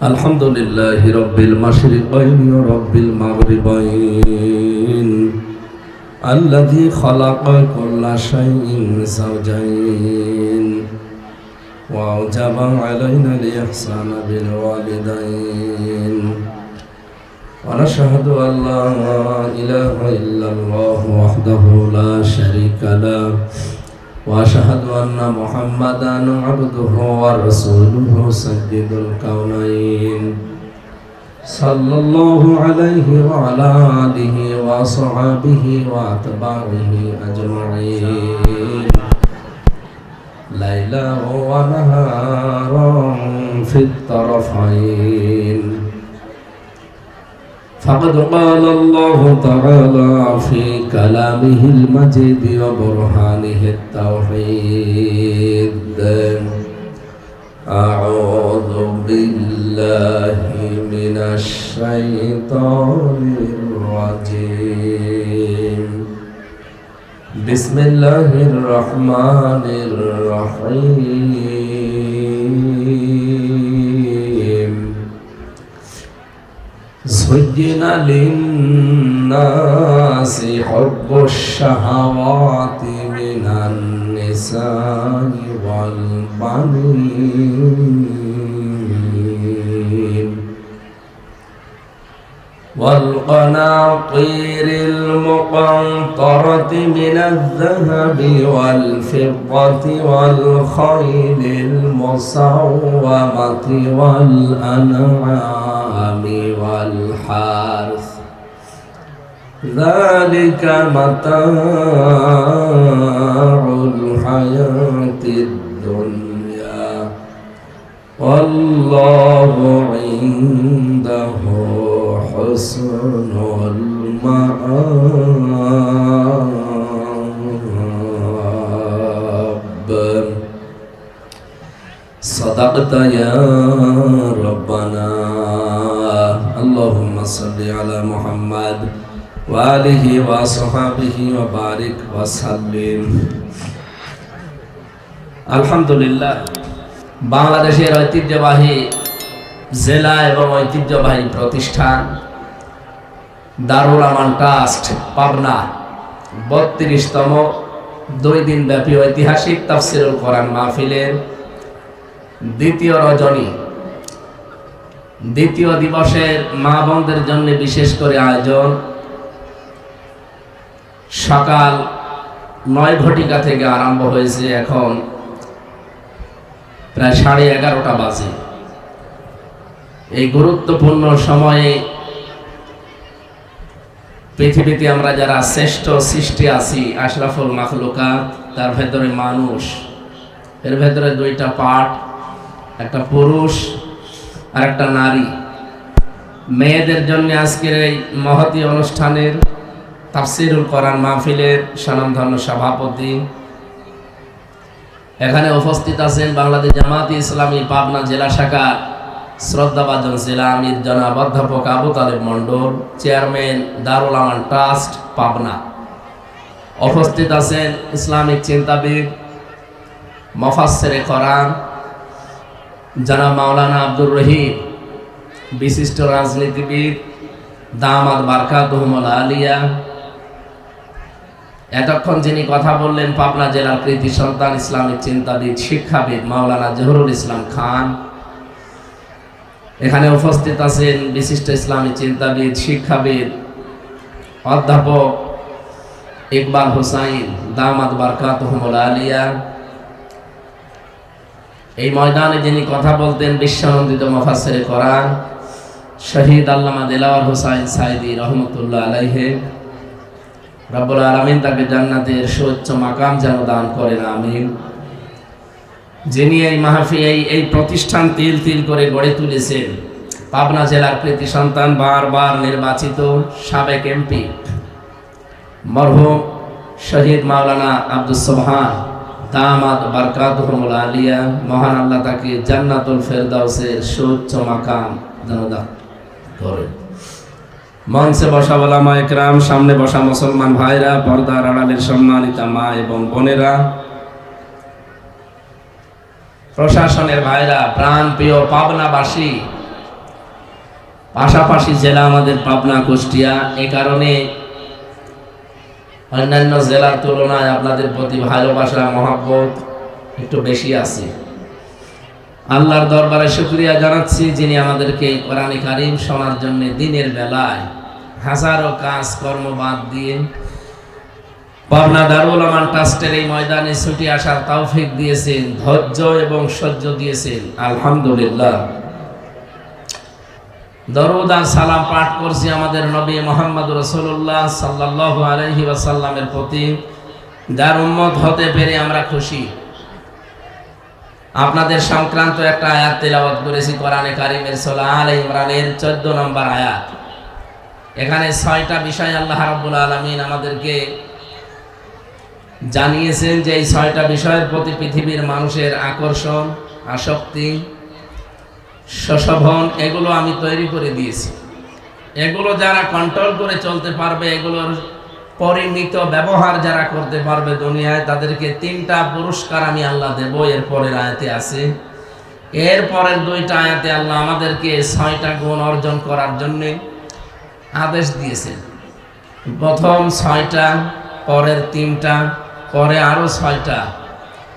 الحمد لله رب المشرقين ورب المغربين الذي خلق كل شيء زوجين وأوجب علينا الإحسان بالوالدين ونشهد أن لا إله إلا الله وحده لا شريك له وأشهد أن محمدا عبده ورسوله سيد الكونين صلى الله عليه وعلى آله وصحبه وأتباعه أجمعين ليلا ونهارا في الطرفين فقد قال الله تعالى في كلامه المجيد وبرهانه التوحيد أعوذ بالله من الشيطان الرجيم بسم الله الرحمن الرحيم زين للناس حب الشهوات من النساء والبنين والقناطير المقنطرة من الذهب والفضة والخيل المسومة والأنعام والحرث ذلك متاع الحياة الدنيا والله عنده حسن المآب صدقت يا ربنا اللهم صل على محمد وآله وصحبه وبارك وسلم আলহামদুলিল্লাহ বাংলাদেশের ঐতিহ্যবাহী জেলা এবং ঐতিহ্যবাহী প্রতিষ্ঠান দারুল আমান ট্রাস্ট পাবনা ৩২তম 2 দিন ব্যাপী ঐতিহাসিক তাফসীরুল কোরআন মাহফিলের দ্বিতীয় রজনী দ্বিতীয় দিবসের মা বোনদের জন্য বিশেষ করে আয়োজন সকাল 9 ঘটিকা থেকে আরম্ভ হয়েছে, এখন প্রায় 11:30 বাজে। এই গুরুত্বপূর্ণ সময়ে পৃথিবীতে আমরা যারা শ্রেষ্ঠ সৃষ্টি আছি আশরাফুল মাখলুকাত, তার ভেতরে মানুষ, এর ভেতরে 2টা পার্ট, একটা পুরুষ আর একটা নারী। মেয়েদের জন্য আজকের এই মহতী অনুষ্ঠানের তাফসীরুল কোরআন মাহফিলের স্বনামধন্য সভাপতি, এখানে উপস্থিত আছেন বাংলাদেশ জামায়াতে ইসলামী পাবনা জেলা শাখা শ্রদ্ধাভাজন জেলা আমির জনাব অধ্যাপক আবু তালেব মন্ডল, চেয়ারম্যান দারুল আমান ট্রাস্ট পাবনা। উপস্থিত আছেন ইসলামিক চিন্তাবিদ মুফাসসিরে কোরআন জনাব মাওলানা আব্দুর রহিম, বিশিষ্ট রাজনীতিবিদ দামাত বারকাতুহুমুল আলিয়া। এতক্ষণ যিনি কথা বললেন পাবনা জেলার কৃতি সন্তান ইসলামিক চিন্তাবিদ শিক্ষাবিদ মাওলানা জহুরুল ইসলাম খান। এখানে উপস্থিত আছেন বিশিষ্ট ইসলামী চিন্তাবিদ শিক্ষাবিদ অধ্যাপক ইকবাল হুসাইন দামাত বারকাতুহুমুল আলিয়া। এই ময়দানে যিনি কথা বলতেন বিশ্বনন্দিত মুফাসসিরে কোরআন শহীদ আল্লামা দেলাওয়ার হোসাইন সাইদি রহমতুল্লাহ আলাইহি। রব্বুল আলামিন তাকে জান্নাতের সুউচ্চ মাকাম যেন দান করেন, আমিন। যিনি এই মাহফিল এই প্রতিষ্ঠান তিল তিল করে গড়ে তুলেছেন, পাবনা জেলার কৃতি সন্তান, বারবার নির্বাচিত সাবেক এমপি মরহুম শহীদ মাওলানা আব্দুস সুবহান দামাত বারকাতুহুমুল আলিয়া, মহান আল্লাহ তাকে জান্নাতুল ফেরদাউসের সুউচ্চ মাকাম যেন দান করেন। মঞ্চে বসা ওলামা একরাম, সামনে বসা মুসলমান ভাইরা, পর্দার আড়ালের সম্মানিতা মা এবং বোনেরা, প্রশাসনের ভাইরা, প্রাণ প্রিয় পাবনাবাসী, পাশাপাশি জেলা আমাদের পাবনা, কুষ্টিয়া। এ কারণে অন্যান্য জেলার তুলনায় আপনাদের প্রতি ভালোবাসা, মহব্বত একটু বেশি আছে। আল্লাহর দরবারে শুকরিয়া জানাচ্ছি, যিনি আমাদেরকে কোরআন কারীম শোনার জন্য দিনের বেলায় হাজারো কাজ কর্ম বাদ দিয়ে পাবনা দারুল আমান ট্রাস্টের এই ময়দানে ছুটি আসার তৌফিক দিয়েছেন, ধৈর্য এবং সহ্য দিয়েছেন। আলহামদুলিল্লাহ। দরুদ আর সালাম পাঠ করছি আমাদের নবী মুহাম্মদ রাসূলুল্লাহ সাল্লাল্লাহু আলাইহি ওয়াসাল্লামের প্রতি, যার উম্মত হতে পেরে আমরা খুশি। আপনাদের সংক্রান্ত একটা আয়াত তেলাওয়াত করেছি কোরআনে কারীমের সূরা আলে ইমরানের 14 নম্বর আয়াত। এখানে 6টা বিষয় আল্লাহ রাব্বুল আলামিন আমাদেরকে জানিয়েছেন যে এই 6টা বিষয়ের প্রতি পৃথিবীর মানুষের আকর্ষণ, আসক্তি, সশোভন এগুলো আমি তৈরি করে দিয়েছি। এগুলো যারা কন্ট্রোল করে চলতে পারবে, এগুলোর পরিমিত ব্যবহার যারা করতে পারবে দুনিয়ায়, তাদেরকে 3টা পুরস্কার আমি আল্লাহ দেব। এরপরের আয়াতে আছে, এরপরের 2টা আয়াতে আল্লাহ আমাদেরকে 6টা গুণ অর্জন করার জন্য আদেশ দিয়েছেন। প্রথম 6টা, পরের 3টা, পরে আরো 6টা,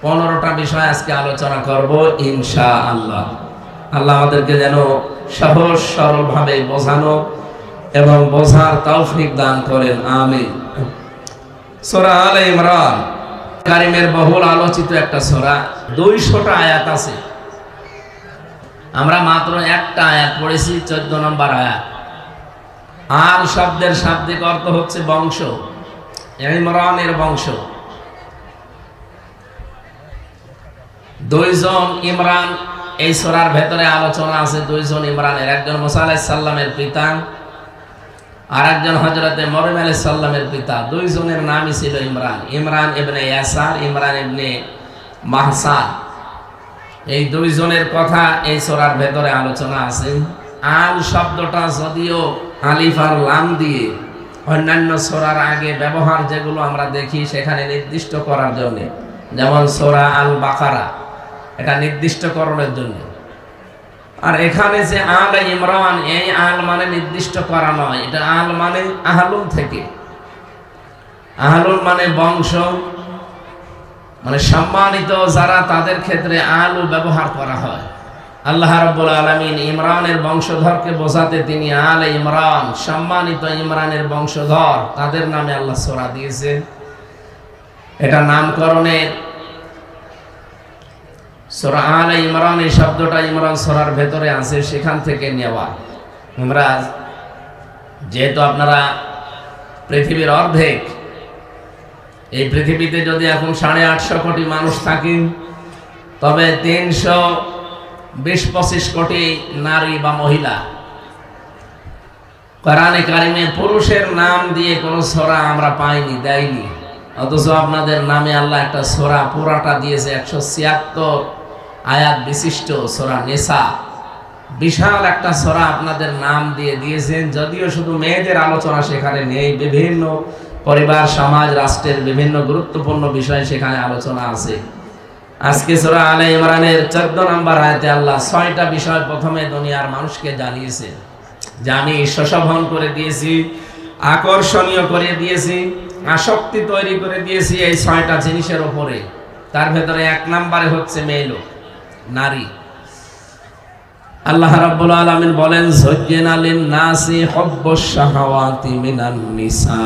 15টা বিষয় আজকে আলোচনা করব ইনশাআল্লাহ। আল্লাহ আমাদেরকে যেন সহজ সরল ভাবে বোঝানো এবং বোঝার তৌফিক দান করেন, আমিন। সূরা আলে ইমরান কারীমের বহুল আলোচিত একটা সূরা, 200টা আয়াত আছে। আমরা মাত্র একটা আয়াত পড়েছি, 14 নম্বর আয়াত। আল শব্দের শাব্দিক অর্থ হচ্ছে বংশ, ইমরানের বংশ। 2 জন ইমরান এই সূরার ভেতরে আলোচনা আছে। 2 জন ইমরানের, একজন মুসা আলাইহিস সালামের পিতা আর একজন হযরতে মরিয়ম আলাইহিস সালামের পিতা। 2 জনের নামই ছিল ইমরান। ইমরান ইবনে ইয়াসার, ইমরান ইবনে মাহসান। এই 2 জনের কথা এই সূরার ভেতরে আলোচনা আছে। আল শব্দটা যদিও আলিফ আর লাম দিয়ে অন্যান্য সূরার আগে ব্যবহার যেগুলো আমরা দেখি সেখানে নির্দিষ্ট করার জন্য, যেমন সূরা আল বাকারা, এটা নির্দিষ্টকরণের জন্য। আর এখানে যে আল ইমরান, এই আল মানে নির্দিষ্ট করা নয়, এটা আল মানে আহলুন থেকে। আহলুন মানে বংশ, মানে সম্মানিত যারা, তাদের ক্ষেত্রে আলু ব্যবহার করা হয়। আল্লাহ রাব্বুল আলামিন ইমরানের বংশধরকে বোঝাতে তিনি আলে ইমরান, সম্মানিত ইমরানের বংশধর, তাদের নামে আল্লাহ সূরা দিয়েছেন। এটা নামকরণের সূরা আলে ইমরান, এই শব্দটা ইমরান সূরার ভেতরে আছে, সেখান থেকে নেওয়া। আমরা যেহেতু আপনারা পৃথিবীর অর্ধেক, এই পৃথিবীতে যদি এখন 850 কোটি মানুষ থাকি, তবে 320-25 কোটি নারী বা মহিলা। কোরআনে কারীমে পুরুষের নাম দিয়ে কোনো সূরা আমরা পাইনি, দেয়নি। অথচ আপনাদের নামে আল্লাহ একটা সূরা পুরাটা দিয়েছে, 176 আয়াত বিশিষ্ট সূরা নিসা। বিশাল একটা সূরা আপনাদের নাম দিয়ে দিয়েছেন, যদিও শুধু মেয়েদের আলোচনা সেখানে নেই। বিভিন্ন পরিবার, সমাজ, রাষ্ট্রের বিভিন্ন গুরুত্বপূর্ণ বিষয় সেখানে আলোচনা আছে। আজকে সূরা আলে ইমরানের 14 নম্বর আয়াতে আল্লাহ 6টা বিষয় প্রথমে দুনিয়ার মানুষকে জানিয়েছে যে আমি সশোভন করে দিয়েছি, আকর্ষণীয় করে দিয়েছি, আসক্তি তৈরি করে দিয়েছি এই 6টা জিনিসের উপরে। তার ভেতরে 1 নম্বরে হচ্ছে মেয়ে লোক, নারী। আল্লাহ রাব্বুল আলামিন বলেন, যায়্যানা লিন-নাসি হুব্বুশ শাহাওয়াতি মিনান নিসা।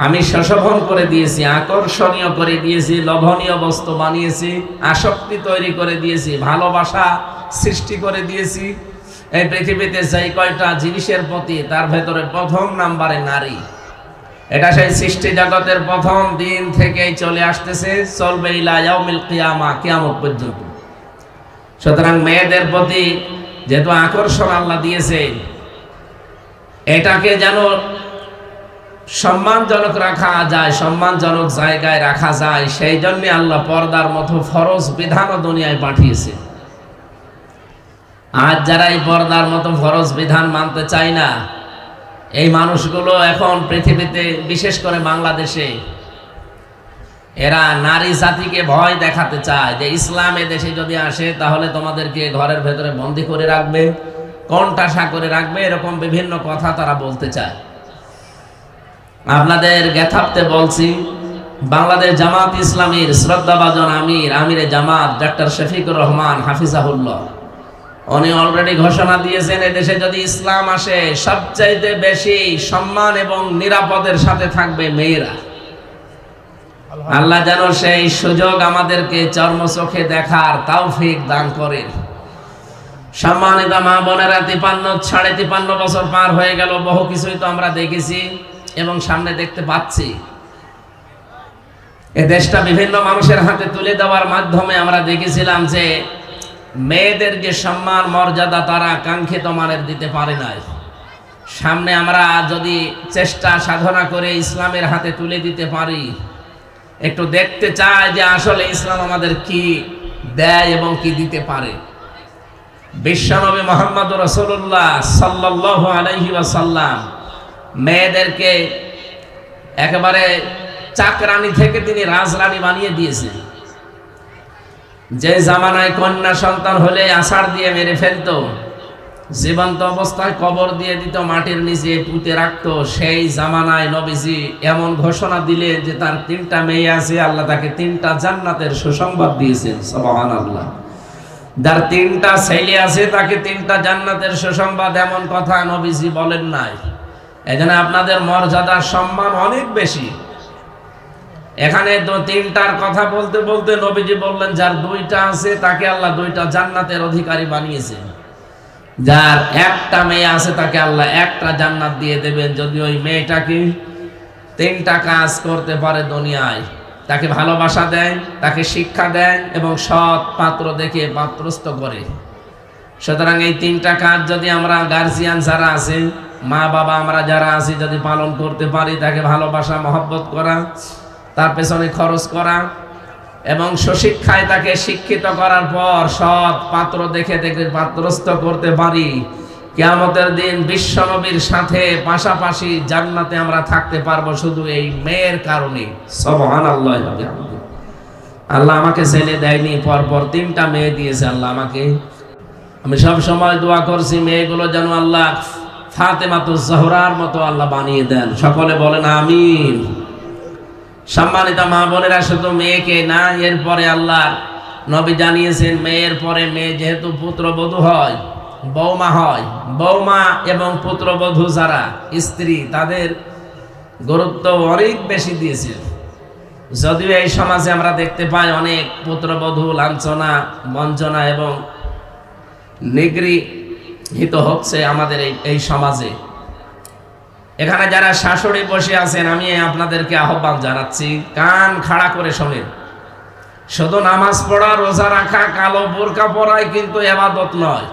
আমি সশোভন করে দিয়েছি, আকর্ষণীয় করে দিয়েছি, লোভনীয় বস্তু বানিয়েছি, আসক্তি তৈরি করে দিয়েছি, ভালোবাসা সৃষ্টি করে দিয়েছি এই পৃথিবীতে। যেই কয়টা জিনিসের প্রতি, তার ভেতরে 1 নম্বরে নারী। এটা সেই সৃষ্টি জগতের প্রথম দিন থেকেই চলে আসতেছে, চলবে ইলা ইয়াউমিল কিয়ামা, কিয়ামত পর্যন্ত। সুতরাং মেয়েদের প্রতি যেহেতু আকর্ষণ আল্লাহ দিয়েছে, এটাকে যেন সম্মানজনক রাখা যায়, সম্মানজনক জায়গায় রাখা যায়, সেই জন্য আল্লাহ পর্দার মতো ফরজ বিধানও দুনিয়ায় পাঠিয়েছে। আজ যারা এই পর্দার মতো ফরজ বিধান মানতে চায় না, এই মানুষগুলো এখন পৃথিবীতে, বিশেষ করে বাংলাদেশে এরা নারী জাতিকে ভয় দেখাতে চায় যে ইসলাম দেশে যদি আসে তাহলে তোমাদেরকে ঘরের ভেতরে বন্দী করে রাখবে, কোণঠাসা করে রাখবে, এরকম বিভিন্ন কথা তারা বলতে চায়। আপনাদের জ্ঞাতার্থে বলছি, বাংলাদেশ জামাত ইসলামীর শ্রদ্ধাভাজন আমিরে জামাত ডক্টর শফিকুর রহমান হাফিজাহুল্লাহ, উনি অলরেডি ঘোষণা দিয়েছেন এদেশে যদি ইসলাম আসে সবচাইতে বেশি সম্মান এবং নিরাপদের সাথে থাকবে মেয়েরা। আল্লাহ যেন সেই সুযোগ আমাদেরকে চর্মচোখে দেখার তৌফিক দান করেন। সম্মানিত মা বোনেরা, 53 বছর পার হয়ে গেল, বহু কিছুই তো আমরা দেখেছি এবং সামনে দেখতে পাচ্ছি। এ দেশটা বিভিন্ন মানুষের হাতে তুলে দেওয়ার মাধ্যমে আমরা দেখেছিলাম যে মেয়েদের যে সম্মান মর্যাদা তারা কাঙ্ক্ষিত মানের দিতে পারে নাই। সামনে আমরা যদি চেষ্টা সাধনা করে ইসলামের হাতে তুলে দিতে পারি, একটু দেখতে চাই যে আসলে ইসলাম আমাদের কি দেয় এবং কি দিতে পারে। বিশ্বনবী মুহাম্মদ রাসূলুল্লাহ সাল্লাল্লাহু আলাইহি ওয়াসাল্লাম মেয়েদেরকে একেবারে চাকরানী থেকে তিনি রাজরানী বানিয়ে দিয়েছেন। যে জামানায় কন্যা সন্তান হলে আষাঢ় দিয়ে মেরে ফেলতো, জীবন্ত অবস্থায় কবর দিয়ে দিত, মাটির নিচে পুঁতে রাখতো, সেই জামানায় নবীজি এমন ঘোষণা দিলেন যে তার 3টা মেয়ে আছে, আল্লাহ তাকে 3টা জান্নাতের সুসংবাদ দিয়েছেন। সুবহানাল্লাহ। যার 3টা ছেলে আছে তাকে 3টা জান্নাতের সুসংবাদ, এমন কথা নবীজি বলেন নাই। এজন্য আপনাদের মর্যাদা সম্মান অনেক বেশি। এখানে 3টার কথা বলতে বলতে নবীজি বললেন যার 2টা আছে তাকে আল্লাহ 2টা জান্নাতের অধিকারী বানিয়েছেন, যার 1টা মেয়ে আছে তাকে আল্লাহ 1টা জান্নাত দিয়ে দেবেন যদি ওই মেয়েটাকে 3টা কাজ করতে পারে দুনিয়ায়। তাকে ভালোবাসা দেয়, তাকে শিক্ষা দেয় এবং সৎ পাত্র দেখে পাত্রস্থ করে। সুতরাং এই 3টা কাজ যদি আমরা গার্জিয়ান যারা আছে, মা বাবা আমরা যারা আছি, যদি পালন করতে পারি, তাকে ভালোবাসা মহব্বত করা, তার পেছনে খরচ করা এবং সুশিক্ষায় তাকে শিক্ষিত করার পর সৎ পাত্র দেখে দেখে পাত্রস্থ করতে পারি, কিয়ামতের দিন বিশ্বনবীর সাথে পাশাপাশি জান্নাতে আমরা থাকতে পারবো শুধু এই মেয়ের কারণে। সুবহানাল্লাহ। আল্লাহ আমাকে ছেলে দেয়নি, পরপর 3টা মেয়ে দিয়েছে আল্লাহ আমাকে। আমি সব সময় দোয়া করছি মেয়েগুলো যেন আল্লাহ ফাতেমাতুজ জহরার মতো আল্লাহ বানিয়ে দেন। সকলে বলেন আমিন। সম্মানিত মা বোনেরা, শুধু মেয়েকে না, এরপরে আল্লাহ নবী জানিয়েছেন মেয়ের পরে মেয়ে যেহেতু পুত্রবধূ হয়, বৌমা হয়, বৌমা এবং পুত্রবধূ যারা স্ত্রী তাদের গুরুত্ব অনেক বেশি দিয়েছেন। যদিও এই সমাজে আমরা দেখতে পাই অনেক পুত্রবধূ লাঞ্ছনা, বঞ্চনা এবং নিগৃহীত হচ্ছে আমাদের এই সমাজে। এখানে যারা শাশুড়ি বসে আছেন, আমি আপনাদেরকে আহ্বান জানাচ্ছি, কান খাড়া করে শোনেন। শুধু নামাজ পড়া, রোজা রাখা, কালো বোরকা পরাই কিন্তু ইবাদত নয়।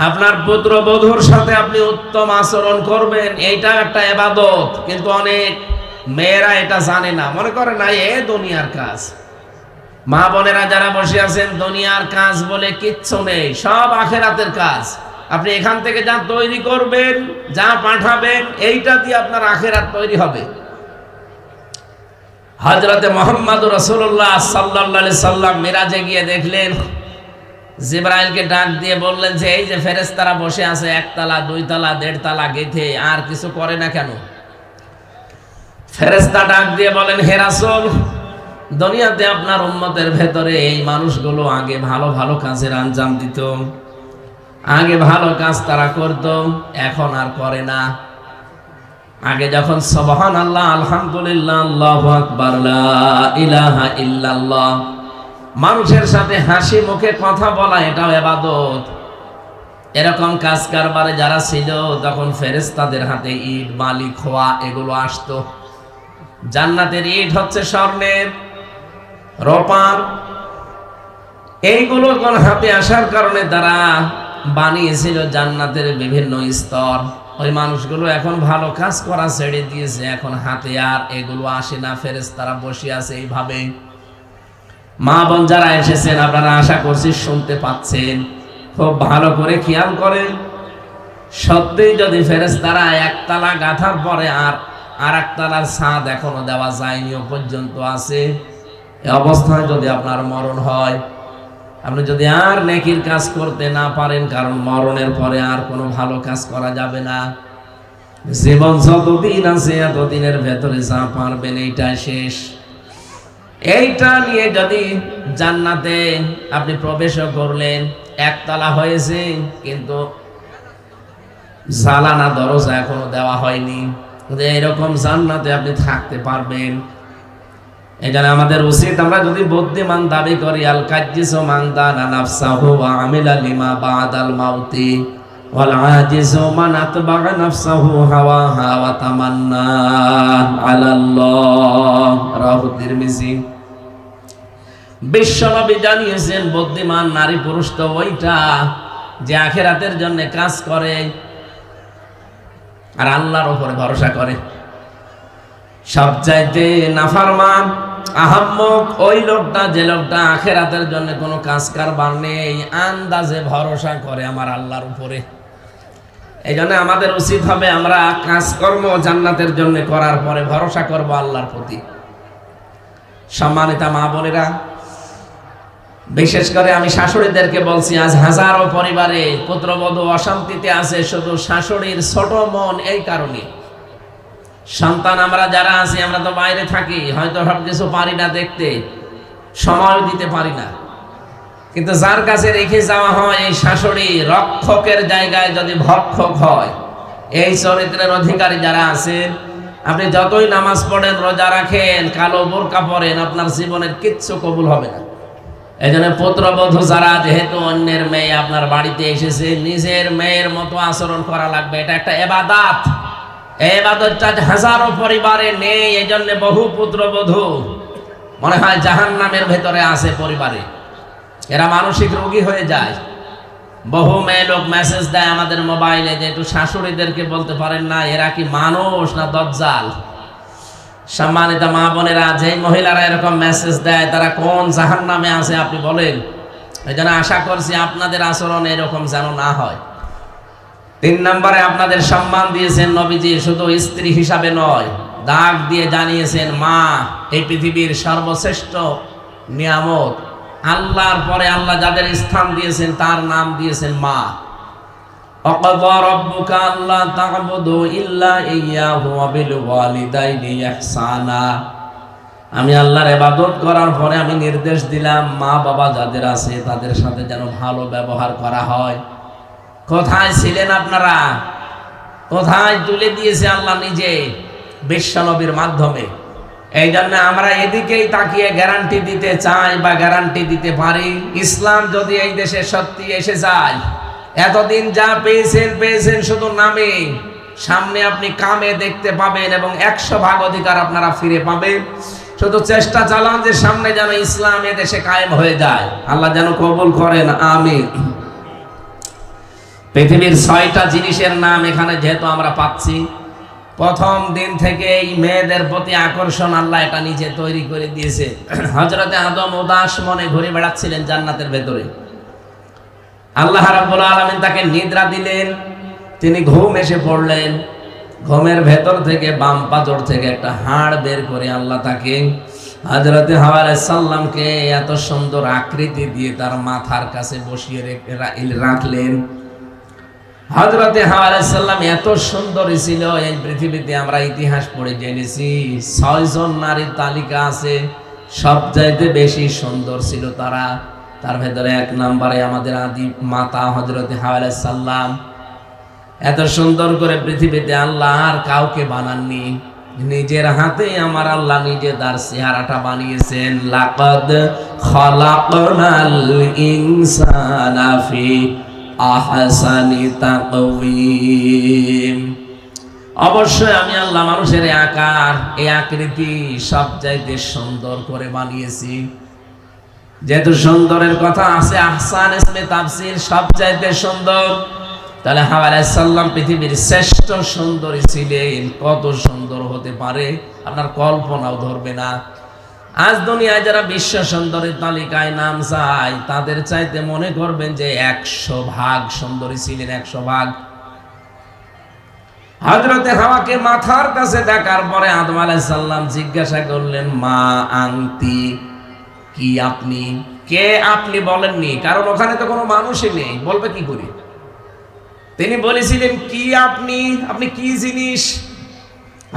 আপনার পুত্রবধূর সাথে আপনি উত্তম আচরণ করবেন, এইটা একটা ইবাদত। কিন্তু অনেক মেয়েরা এটা জানে না, মনে করে না এ দুনিয়ার কাজ। মা বোনেরা যারা বসে আছেন, দুনিয়ার কাজ বলে কিচ্ছু নেই, সব আখিরাতের কাজ। আপনি এখান থেকে যা তৈরি করবেন, যা পাঠাবেন, এইটা দিয়ে আপনার আখিরাত তৈরি হবে। হযরতে মুহাম্মদ রাসূলুল্লাহ সাল্লাল্লাহু আলাইহি সাল্লাম মিরাজে গিয়ে দেখলেন, জিবরাইলকে ডাক দিয়ে বললেন যে এই যে ফেরেশতারা বসে আছে 1 তলা 2 তলা 1.5 তলা গেথে, আর কিছু করে না কেন? ফেরেশতা ডাক দিয়ে বলেন, হে রাসূল, দুনিয়াতে আপনার উম্মতের ভেতরে এই মানুষগুলো আগে ভালো ভালো কাজের আঞ্জাম দিত, আগে ভালো কাজ তারা করত, এখন আর করে না। আগে যখন সুবহানাল্লাহ, আলহামদুলিল্লাহ, আল্লাহু আকবার, লা ইলাহা ইল্লাল্লাহ, মানুষের সাথে হাসি মুখে কথা বলা, এটাও ইবাদত। এরকম কাজ কারবারে যারা ছিল, তখন ফেরেশতাদের হাতে ইট, বালি, খোয়া এগুলো আসতো। জান্নাতের ইট হচ্ছে স্বর্ণের, রূপার, এইগুলো কোন হাতে আসার কারণে তারা বানিয়েছিল জান্নাতের বিভিন্ন স্তর। ওই মানুষগুলো এখন ভালো কাজ করা ছেড়ে দিয়েছে, এখন হাতে আর এগুলো আসে না, ফেরেশতারা বসে আছে এইভাবে। মা বোন যারা এসেছেন, আপনারা আশা করছি শুনতে পাচ্ছেন, খুব ভালো করে খেয়াল করেন। সত্যি যদি ফেরেশতারা 1 তলা গাঁথার পরে আর আর একতলার ছাদ এখনো দেওয়া যায়নি, ও পর্যন্ত আছে। এই অবস্থায় যদি আপনার মরণ হয়, আপনি যদি আর নেকির কাজ করতে না পারেন, কারণ মরণের পরে আর কোনো ভালো কাজ করা যাবে না। জীবন যতদিন আছে এতদিনের ভেতরে যা পারবেন এইটাই শেষ। এইটা নিয়ে যদি জান্নাতে আপনি প্রবেশ করলেন, একতলা হয়েছে কিন্তু জালানা দরজা এখনো দেওয়া হয়নি, এরকম জান্নাতে আপনি থাকতে পারবেন। এখানে আমাদের উচিত, আমরা যদি বুদ্ধিমান দাবি করি, আল কাজ্জিসু মান দানা নাফসাহু ওয়া আমিলা লিমা বাদাল মাউতি ওয়াল আজিজু মান আতবা'a নাফসাহু হাওয়াহা ওয়া তামান্না আলাল্লাহ। রাহু তিরমিজি। বিশ্বনবী জানিয়েছেন, বুদ্ধিমান নারী পুরুষ তো ওইটা যে আখিরাতের জন্য কাজ করে আর আল্লাহর উপরে ভরসা করে। সবচাইতে নাফরমান আহাম্মক ওই লোকটা যে লোকটা আখিরাতের জন্য কোনো কাজ কারবার নেই, আন্দাজে ভরসা করে আমার আল্লাহর উপরে। এই জন্য আমাদের উচিত হবে আমরা কাজকর্ম জান্নাতের জন্য করার পরে ভরসা করব আল্লাহর প্রতি। সম্মানিতা মা বোনেরা, বিশেষ করে আমি শাশুড়িদেরকে বলছি, আজ হাজারো পরিবারে পুত্রবধূ অশান্তিতে আছে শুধু শাশুড়ির ছোট মন। এই কারণে সন্তান আমরা যারা আছি, আমরা তো বাইরে থাকি, হয়তো সব কিছু পারি না দেখতে, সময় দিতে পারি না, কিন্তু যার কাছে রেখে যাওয়া হয় এই শাশুড়ি, রক্ষকের জায়গায় যদি ভক্ষক হয়, এই চরিত্রের অধিকারী যারা আছেন, আপনি যতই নামাজ পড়েন, রোজা রাখেন, কালো বোরকা পরেন, আপনার জীবনের কিচ্ছু কবুল হবে না। এই জন্য পুত্রবধূ যারা, যেহেতু অন্যের মেয়ে আপনার বাড়িতে এসেছে, নিজের মেয়ের মতো আচরণ করা লাগবে। এটা একটা ইবাদত। এই ইবাদতটা হাজারো পরিবারে নেই। এই জন্য বহু পুত্রবধূ মনে হয় জাহান্নামের ভেতরে আছে পরিবারে, এরা মানসিক রোগী হয়ে যায়। বহু মেয়ে লোক মেসেজ দেয় আমাদের মোবাইলে যে একটু শাশুড়িদেরকে বলতে পারেন না এরা কি মানুষ না দজ্জাল। সম্মানিত মা বোনেরা, যে মহিলারা এরকম মেসেজ দেয় তারা কোন জাহান্নামে আছে আপনি বলেন। এই জন্য আশা করছি আপনাদের আচরণ এরকম যেন না হয়। 3 নম্বরে আপনাদের সম্মান দিয়েছেন নবীজি, শুধু স্ত্রী হিসাবে নয়, দাগ দিয়ে জানিয়েছেন মা এই পৃথিবীর সর্বশ্রেষ্ঠ নিয়ামত। আল্লাহর পরে আল্লাহ যাদের স্থান দিয়েছেন তার নাম দিয়েছেন মা। ওয়াকাযা রাব্বুকা আল্লা তা'বুদু ইল্লা ইয়্যাহু ওয়া বিল ওয়ালিদাইনি ইহসানা। আমি আল্লাহর ইবাদত করার পরে আমি নির্দেশ দিলাম মা বাবা যাদের আছে তাদের সাথে যেন ভালো ব্যবহার করা হয়। কোথায় ছিলেন আপনারা? কোথায় তুলে দিয়েছে আল্লাহ নিজে বিশ্বনবীর মাধ্যমে। এই জন্য আমরা এদিকেই তাকিয়ে গ্যারান্টি দিতে চাই বা গ্যারান্টি দিতে পারি, ইসলাম যদি এই দেশে সত্যি এসে যায়, এতদিন যা পেয়েছেন শুধু নামে, সামনে আপনি কামে দেখতে পাবেন এবং 100% অধিকার আপনারা ফিরে পাবেন। শুধু চেষ্টা চালান যে সামনে যেন ইসলাম এ দেশে কায়েম হয়ে যায়। আল্লাহ যেন কবুল করেন, আমিন। পৃথিবীর 6টা জিনিসের নাম এখানে যেহেতু আমরা পাচ্ছি, প্রথম দিন থেকে এই মেয়েদের প্রতি আকর্ষণ আল্লাহ এটা নিজে তৈরি করে দিয়েছে। হযরতে আদম উদাস মনে ঘুরে বেড়াচ্ছিলেন জান্নাতের ভেতরে। আল্লাহ রাব্বুল আলামিন তাকে নিদ্রা দিলেন, তিনি ঘুম এসে পড়লেন। ঘুমের ভেতর থেকে বাম পাজর থেকে একটা হাড় বের করে আল্লাহ তাকে হযরতে হাওয়া আলাইহিস সালামকে এত সুন্দর আকৃতি দিয়ে তার মাথার কাছে বসিয়ে রাখলেন। হযরতে হাওয়া আলাইহিস সালাম এত সুন্দরী ছিল, এই পৃথিবীতে আমরা ইতিহাস পড়ে জেনেছি 6 জন নারীর তালিকা আছে, সবচাইতে বেশি সুন্দর ছিল তারা। তার ভেতরে 1 নম্বরে আমাদের আদি মাতা হযরতে হাওয়া আলাইহিস সালাম। এত সুন্দর করে পৃথিবীতে আল্লাহ আর কাউকে বানাননি, নিজের হাতে আমার আল্লাহ নিজে তার চেহারাটা বানিয়েছেন। লাকাদ খালাকনাল ইনসানা ফি আহসানি তাকওয়িম। অবশ্যই আমি আল্লাহ মানুষের আকার, এই আকৃতি সবচাইতে সুন্দর করে বানিয়েছি। যেহেতু সুন্দরের কথা আছে, আহসান ইসমে তাফসীর, সবচাইতে সুন্দর, তাহলে হাওয়া আলাইহিস সালাম পৃথিবীর শ্রেষ্ঠ সুন্দরী ছিলেন। কত সুন্দর হতে পারে আপনার কল্পনাও ধরবে না। আজ দুনিয়ায় যারা বিশ্ব সুন্দরীর তালিকায় নাম চায়, তাদের চাইতে মনে করবেন যে 100 ভাগ সুন্দরী ছিলেন, 100 ভাগ। হযরতে হাওয়াকে মাথার কাছে দেখার পরে আদম আলাইহিস সালাম জিজ্ঞাসা করলেন, মা আনতি, কি আপনি? কে আপনি বলেননি, কারণ ওখানে তো কোনো মানুষই নেই, বলবে কি করে? তিনি বলেছিলেন কি আপনি, আপনি কি জিনিস?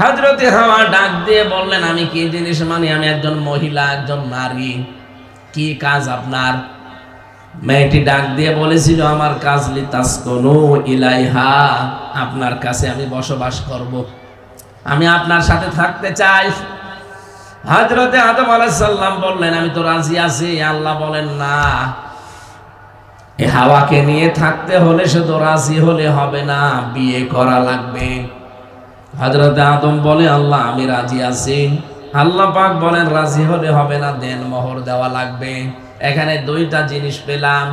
হযরতে হাওয়া ডাক দিয়ে বললেন, আমি কি জিনিস মানে আমি একজন মহিলা, একজন নারী। কি কাজ আপনার? মেয়েটি ডাক দিয়ে বলেছিল, আমার কাজ লিতাসকুনু ইলাইহা, আপনার কাছে আমি বসবাস করব, আমি আপনার সাথে থাকতে চাই। হযরতে আদম আলাইহিস সালাম বললেন, আমি তো রাজি আছি। আল্লাহ বলেন, না, এই হাওয়াকে নিয়ে থাকতে হলে শুধু রাজি হলে হবে না, বিয়ে করা লাগবে। হযরতে আদম বলে, আল্লাহ আমি রাজি আছি। আল্লাহ পাক বলেন, রাজি হলে হবে না, দেন মোহর দেওয়া লাগবে। এখানে দুইটা জিনিস পেলাম।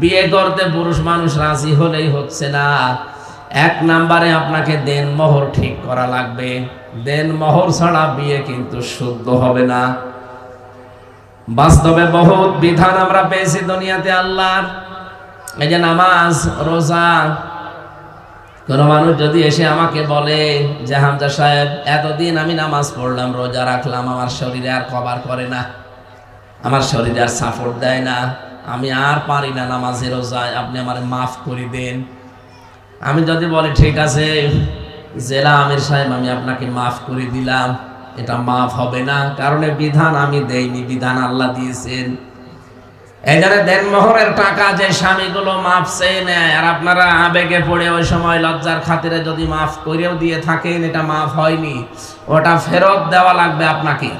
বিয়ে করতে পুরুষ মানুষ রাজি হলেই হচ্ছে না, এক নম্বরে আপনাকে দেন মোহর ঠিক করা লাগবে। দেন মোহর ছাড়া বিয়ে কিন্তু শুদ্ধ হবে না। বাস্তবে বহুত বিধান আমরা পেয়েছি দুনিয়াতে আল্লাহর। এই যে নামাজ, রোজা, কোন মানুষ যদি এসে আমাকে বলে যে হামজা সাহেব, এতদিন আমি নামাজ পড়লাম, রোজা রাখলাম, আমার শরীরে আর কভার করে না, আমার শরীরে আর সাপোর্ট দেয় না, আমি আর পারি না নামাজে রোজায়, আপনি আমার মাফ করে দেন। আমি যদি বলি ঠিক আছে জেলা আমির সাহেব, আমি আপনাকে মাফ করে দিলাম, এটা মাফ হবে না, কারণ বিধান আমি দেইনি, বিধান আল্লাহ দিয়েছেন। এই জন্য দেনমোহরের টাকা যে স্বামীগুলো মাফ চেয়ে নেয়, আর আপনারা আবেগে পড়ে ওই সময় লজ্জার খাতিরে যদি মাফ করেও দিয়ে থাকেন, এটা মাফ হয়নি, ওটা ফেরত দেওয়া লাগবে আপনাকে।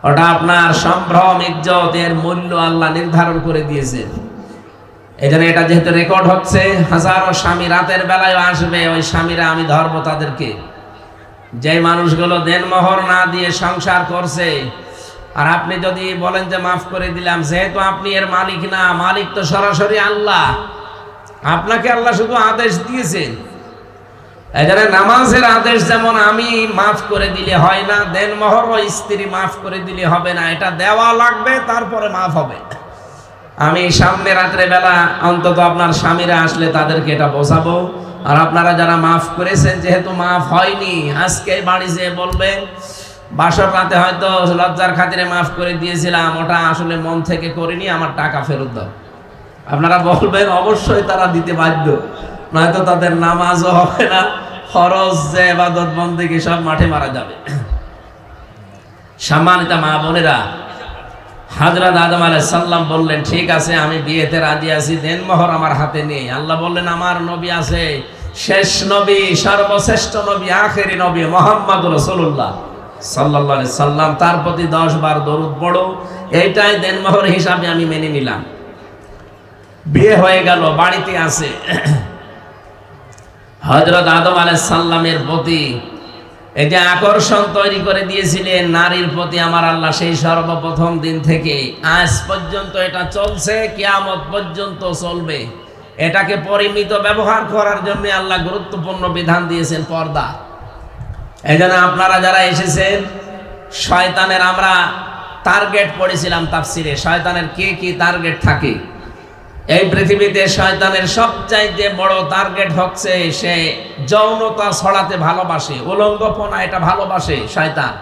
ওটা আপনার সম্ভ্রম, ইজ্জত, এর মূল্য আল্লাহ নির্ধারণ করে দিয়েছেন। এই জন্য এটা যেহেতু রেকর্ড হচ্ছে, হাজারো স্বামী রাতের বেলায় আসবে, ওই স্বামীরা আমি ধরবো তাদেরকে। যে মানুষগুলো দেনমোহর না দিয়ে সংসার করছে, আর আপনি যদি বলেন যে মাফ করে দিলাম, যেহেতু আপনি এর মালিক না, মালিক তো সরাসরি আল্লাহ, আপনাকে আল্লাহ শুধু আদেশ দিয়েছেন। এই জন্য নামাজের আদেশ যেমন আমি মাফ করে দিলে হয় না, দেনমোহর ও স্ত্রী মাফ করে দিলে হবে না, এটা দেওয়া লাগবে, তারপরে মাফ হবে। আমি সামনে রাত্রে বেলা অন্তত আপনার স্বামীরা আসলে তাদেরকে এটা বোঝাবো। আর আপনারা যারা মাফ করেছেন, যেহেতু মাফ হয়নি, আজকে বাড়ি যেয়ে বলবেন বাসর রাতে হয়তো লজ্জার খাতিরে মাফ করে দিয়েছিলাম, ওটা আসলে মন থেকে করিনি, আমার টাকা ফেরত দাও। আপনারা বলবেন, অবশ্যই তারা দিতে বাধ্য, নয়তো তাদের নামাজও হবে না, ফরজ যে ইবাদত বন্দেগী সব মাঠে মারা যাবে। সম্মানিত মা বোনেরা, হযরত আদম আলাইহিস সালাম বললেন, ঠিক আছে আমি বিয়েতে রাজি আছি, দেনমোহর আমার হাতে নেই। আল্লাহ বললেন, আমার নবী আছে, শেষ নবী, সর্বশ্রেষ্ঠ নবী, আখেরি নবী মুহাম্মদুর রাসূলুল্লাহ সাল্লাল্লাহু আলাইহি সাল্লাম, তার প্রতি 10 বার দরুদ পড়ো, এইটাই দেনমোহর হিসাবে আমি মেনে নিলাম। বিয়ে হয়ে গেল, বাড়িতে আছে। হযরত আদম আলাইহিস সালামের প্রতি এই যে আকর্ষণ তৈরি করে দিয়েছিলেন নারীর প্রতি আমার আল্লাহ, সেই সর্বপ্রথম দিন থেকে আজ পর্যন্ত এটা চলছে, কিয়ামত পর্যন্ত চলবে। এটাকে পরিমিত ব্যবহার করার জন্য আল্লাহ গুরুত্বপূর্ণ বিধান দিয়েছেন, পর্দা। এই জন্য আপনারা যারা এসেছেন, শয়তানের আমরা টার্গেট পড়েছিলাম তাফসিরে, শয়তানের কি কি টার্গেট থাকে এই পৃথিবীতে। শয়তানের সবচাইতে বড় টার্গেট হচ্ছে সে যৌনতা ছড়াতে ভালোবাসে, উলঙ্গপনা এটা ভালোবাসে শয়তান।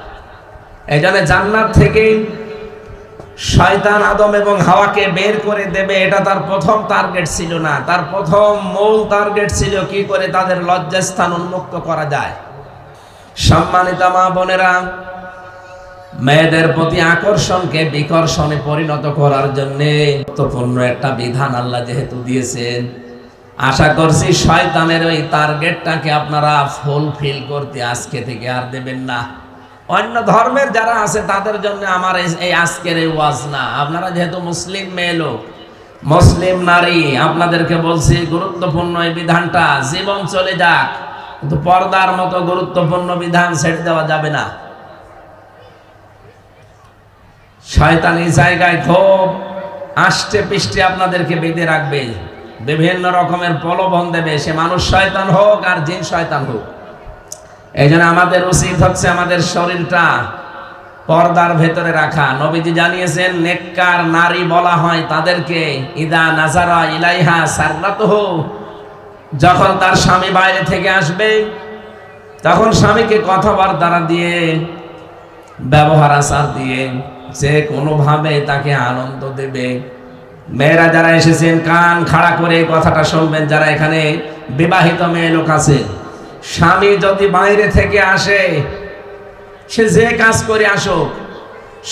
এই জন্য জান্নাত থেকে শয়তান আদম এবং হাওয়াকে বের করে দেবে, এটা তার প্রথম টার্গেট ছিল না। তার প্রথম মূল টার্গেট ছিল কি করে তাদের লজ্জাস্থান উন্মুক্ত করা যায়। সম্মানিত মা বোনেরা, মেয়েদের প্রতি আকর্ষণকে বিকর্ষণে পরিণত করার জন্য গুরুত্বপূর্ণ একটা বিধান আল্লাহ যেহেতু দিয়েছেন, আশা করছি শয়তানের ওই টার্গেটটাকে আপনারা ফুলফিল করতে আজকে থেকে আর দেবেন না। অন্য ধর্মের যারা আছে তাদের জন্য আমার এই আজকের এই ওয়াজ না। আপনারা যেহেতু মুসলিম মেয়ে লোক, মুসলিম নারী, আপনাদেরকে বলছি গুরুত্বপূর্ণ এই বিধানটা জীবন চলে যাক, কিন্তু পর্দার মতো গুরুত্বপূর্ণ বিধান ছেড়ে দেওয়া যাবে না। শয়তানি জায়গায় খুব আষ্টে পৃষ্ঠে আপনাদেরকে বেঁধে রাখবে, বিভিন্ন রকমের প্রলোভন দেবে, সে মানুষ শয়তান হোক আর জিন শয়তান হোক। এই জন্য আমাদের উচিত হচ্ছে আমাদের শরীরটা পর্দার ভেতরে রাখা। নবীজি জানিয়েছেন, নেককার নারী বলা হয় তাদেরকে, ইদা নাজারা ইলাইহা সাররাতুহু, যখন তার স্বামী বাইরে থেকে আসবে তখন স্বামীকে কথাবার্তা দিয়ে, ব্যবহার আচার দিয়ে যে কোনোভাবে তাকে আনন্দ দেবে। মেয়েরা যারা এসেছেন কান খাড়া করে কথাটা শুনবেন, যারা এখানে বিবাহিত মেয়ে লোক আছে, স্বামী যদি বাইরে থেকে আসে, সে যে কাজ করে আসুক,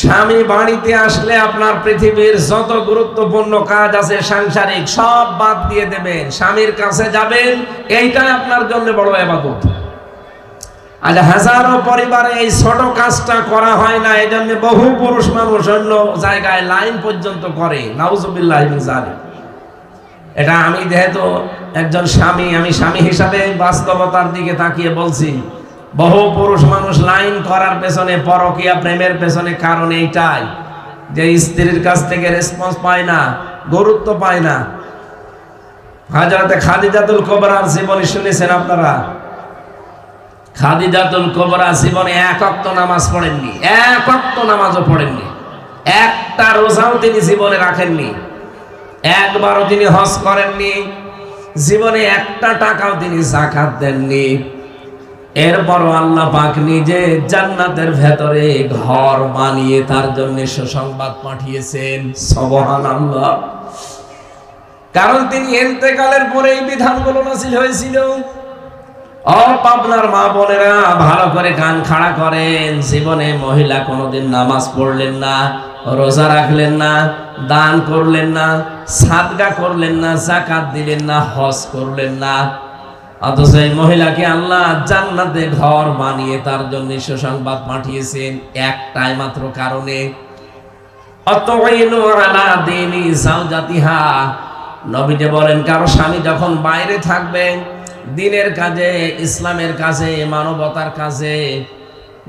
স্বামী বাড়িতে আসলে আপনার পৃথিবীর যত গুরুত্বপূর্ণ কাজ আছে সাংসারিক সব বাদ দিয়ে দেবেন, স্বামীর কাছে যাবেন, এইটাই আপনার জন্য বড় ইবাদত। আজ হাজারো পরিবারে এই ছোট কাজটা করা হয় না, এই জন্য বহু পুরুষ মানুষ অন্য জায়গায় লাইন পর্যন্ত করে। নাউজুবিল্লাহ মিন যালিক। এটা আমি যেহেতু একজন স্বামী, আমি স্বামী হিসাবে বাস্তবতার দিকে তাকিয়ে বলছি, বহু পুরুষ মানুষ লাইন করার পেছনে, পরকীয়া প্রেমের পেছনে কারণ এইটাই যে স্ত্রীর কাছ থেকে রেসপন্স পায় না, গুরুত্ব পায় না। হযরতে খাদিজাতুল কুবরার জীবনী শুনেছেন আপনারা? খাদিজাতুল কুবরা জীবনে এক ওয়াক্ত নামাজ পড়েননি, এক ওয়াক্ত নামাজও পড়েননি, একটা রোজাও তিনি জীবনে রাখেননি, একবারও তিনি হজ করেননি, জীবনে একটা টাকাও তিনি যাকাত দেননি। এরপরও আল্লাহ পাক নিজে জান্নাতের ভেতরে ঘর বানিয়ে তার জন্য সুসংবাদ পাঠিয়েছেন। সুবহানাল্লাহ। কারণ তিনি ইন্তেকালের পরে এই বিধানগুলো নাযিল হয়েছিল। ও পাবনার মা বোনেরা, ভালো করে কান খাড়া করেন। জীবনে মহিলা কোনোদিন নামাজ পড়লেন না, রোজা রাখলেন না, দান করলেন না, সাদকা করলেন না, যাকাত দিলেন না, হজ করলেন না, অথচ এই মহিলাকে আল্লাহ জান্নাতে ঘর বানিয়ে তার জন্য সুসংবাদ পাঠিয়েছেন একটাই মাত্র কারণে, আতাইনু আলা দীনি যাওজাতিহা। নবীজি বলেন, কারো স্বামী যখন বাইরে থাকবে, দিনের কাজে, ইসলামের কাজে, মানবতার কাজে,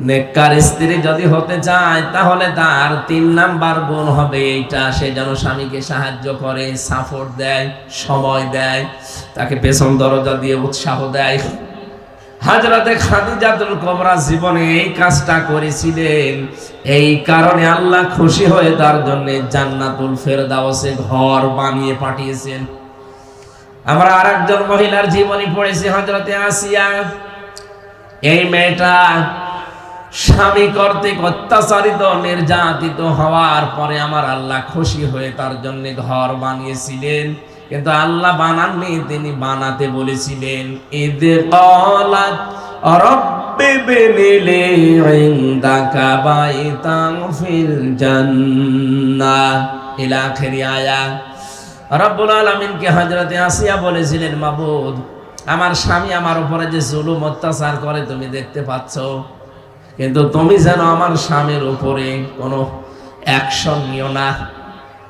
নেককার স্ত্রী যদি হতে চায়, তাহলে তার 3 নাম্বার গুণ হবে এইটা, সে যেন স্বামীকে সাহায্য করে, সাপোর্ট দেয়, সময় দেয়, তাকে পেছন দরজা দিয়ে উৎসাহ দেয়। হযরতে খাদিজাতুল কুবরা জীবনে এই কাজটা করেছিলেন, এই কারণে আল্লাহ খুশি হয়ে তার জন্য জান্নাতুল ফেরদাউসে ঘর বানিয়ে পাঠিয়েছেন। আমরা আরেকজন মহিলার জীবনী পড়েছি, হযরতে আসিয়া। এই মেয়েটা স্বামী কর্তৃক অত্যাচারিত, নির্যাতিত হওয়ার পরে আমার আল্লাহ খুশি হয়ে তার জন্য ঘর বানিয়েছিলেন। কিন্তু আল্লাহ বানাননি, তিনি বানাতে বলেছিলেন। ইদ ক্বালাত রাব্বি ইবনি লি ইনদাকা বাইতান ফিল জান্নাহ ইলা আখিরি আয়াত। রব্বুল আলামিনকে হযরতে আসিয়া বলেছিলেন, মাবুদ, আমার স্বামী আমার উপরে যে জুলুম অত্যাচার করে তুমি দেখতে পাচ্ছ, কিন্তু তুমি যেন আমার স্বামীর উপরে কোনো অ্যাকশন নিও না,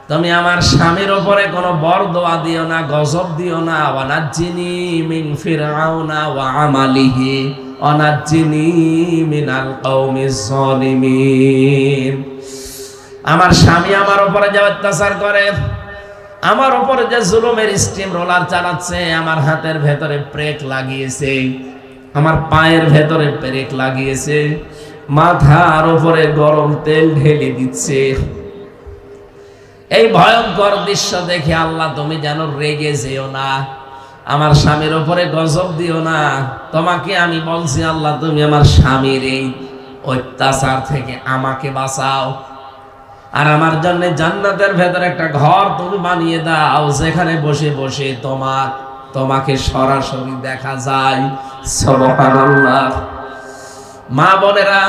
তুমি আমার স্বামীর উপরে কোনো বরদোয়া দিও না, গজব দিও না। ওয়ানাজ্জিনি মিন ফিরআউনা ওয়া আমালিহি ওয়ানাজ্জিনি মিনাল কওমিজ যালিমিন। আমার স্বামী আমার উপরে যে অত্যাচার করে, আমার উপরে যে জুলুমের স্টিম রোলার চালাচ্ছে, আমার হাতের ভেতরে ব্রেক লাগিয়েছে, আমার পায়ের ভেতরে ব্রেক লাগিয়েছে, মাথার উপরে গরম তেল ঢেলে দিচ্ছে, এই ভয়ঙ্কর দৃশ্য দেখে আল্লাহ তুমি যেন রেগে যেও না, আমার স্বামীর উপরে গজব দিও না। তোমাকে আমি বলছি আল্লাহ, তুমি আমার স্বামীর এই অত্যাচার থেকে আমাকে বাঁচাও, আর আমার জন্য জান্নাতের ভেতরে একটা ঘর তুমি বানিয়ে দাও, যেখানে বসে বসে তোমাকে সরাসরি দেখা যায়। সুবহানাল্লাহ। মা বোনেরা,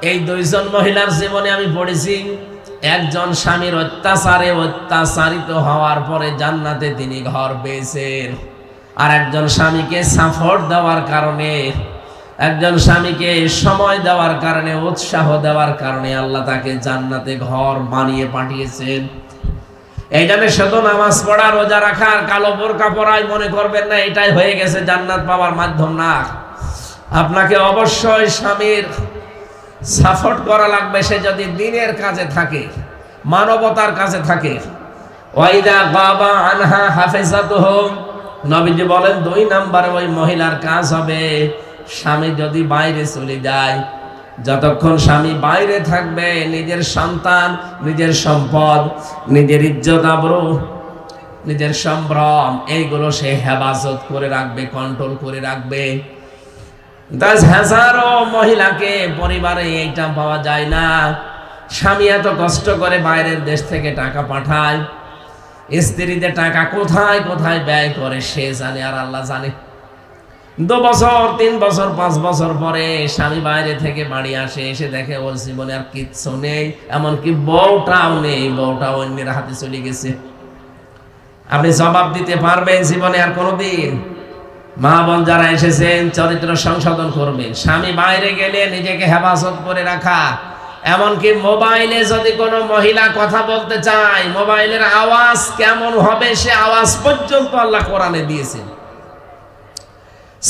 এই 2 জন মহিলার জীবনে আমি পড়েছি, একজন স্বামীর অত্যাচারে অত্যাচারিত হওয়ার পরে জান্নাতে তিনি ঘর পেয়েছেন, আর একজন স্বামীকে সাপোর্ট দেওয়ার কারণে, একজন স্বামীকে সময় দেওয়ার কারণে, উৎসাহ দেওয়ার কারণে আল্লাহ তাকে জান্নাতে ঘর বানিয়ে পাঠিয়েছেন। এই জন্য শুধু নামাজ পড়া, রোজা রাখা, কালো বোরকা পরাই মনে করবেন না এটাই হয়ে গেছে জান্নাত পাওয়ার মাধ্যম। না, আপনাকে অবশ্যই স্বামীর সাপোর্ট করা লাগবে, সে যদি দিনের কাজে থাকে, মানবতার কাজে থাকে। ওয়াইদা বাবা আনহা হাফিজাতুহু, নবীজি বলেন 2 নম্বরে ওই মহিলার কাজ হবে, স্বামী যদি বাইরে চলে যায়, যতক্ষণ স্বামী বাইরে থাকবে, নিজের সন্তান, নিজের সম্পদ, নিজের ইজ্জত আবরু, নিজের সম্ভ্রম, এইগুলো সে হেফাজত করে রাখবে, কন্ট্রোল করে রাখবে। 10,000 মহিলাকে পরিবারে এইটা পাওয়া যায় না। স্বামী এত কষ্ট করে বাইরের দেশ থেকে টাকা পাঠায়, স্ত্রীদের টাকা কোথায় কোথায় ব্যয় করে সে জানে আর আল্লাহ জানে। 2 বছর 3 বছর 5 বছর পরে স্বামী বাইরে থেকে বাড়ি আসে, এসে দেখে ওর জীবনে আর কিচ্ছু নেই, এমনকি বউটাও নেই, বউটাও অন্যের হাতে চলে গেছে। আপনি জবাব দিতে পারবেন জীবনে আর কোনোদিন? মা বোন যারা এসেছেন, চরিত্র সংশোধন করবেন। স্বামী বাইরে গেলে নিজেকে হেফাজত করে রাখা। এমনকি মোবাইলে যদি কোনো মহিলা কথা বলতে চায়, মোবাইলের আওয়াজ কেমন হবে সে আওয়াজ পর্যন্ত আল্লাহ কোরআনে দিয়েছেন।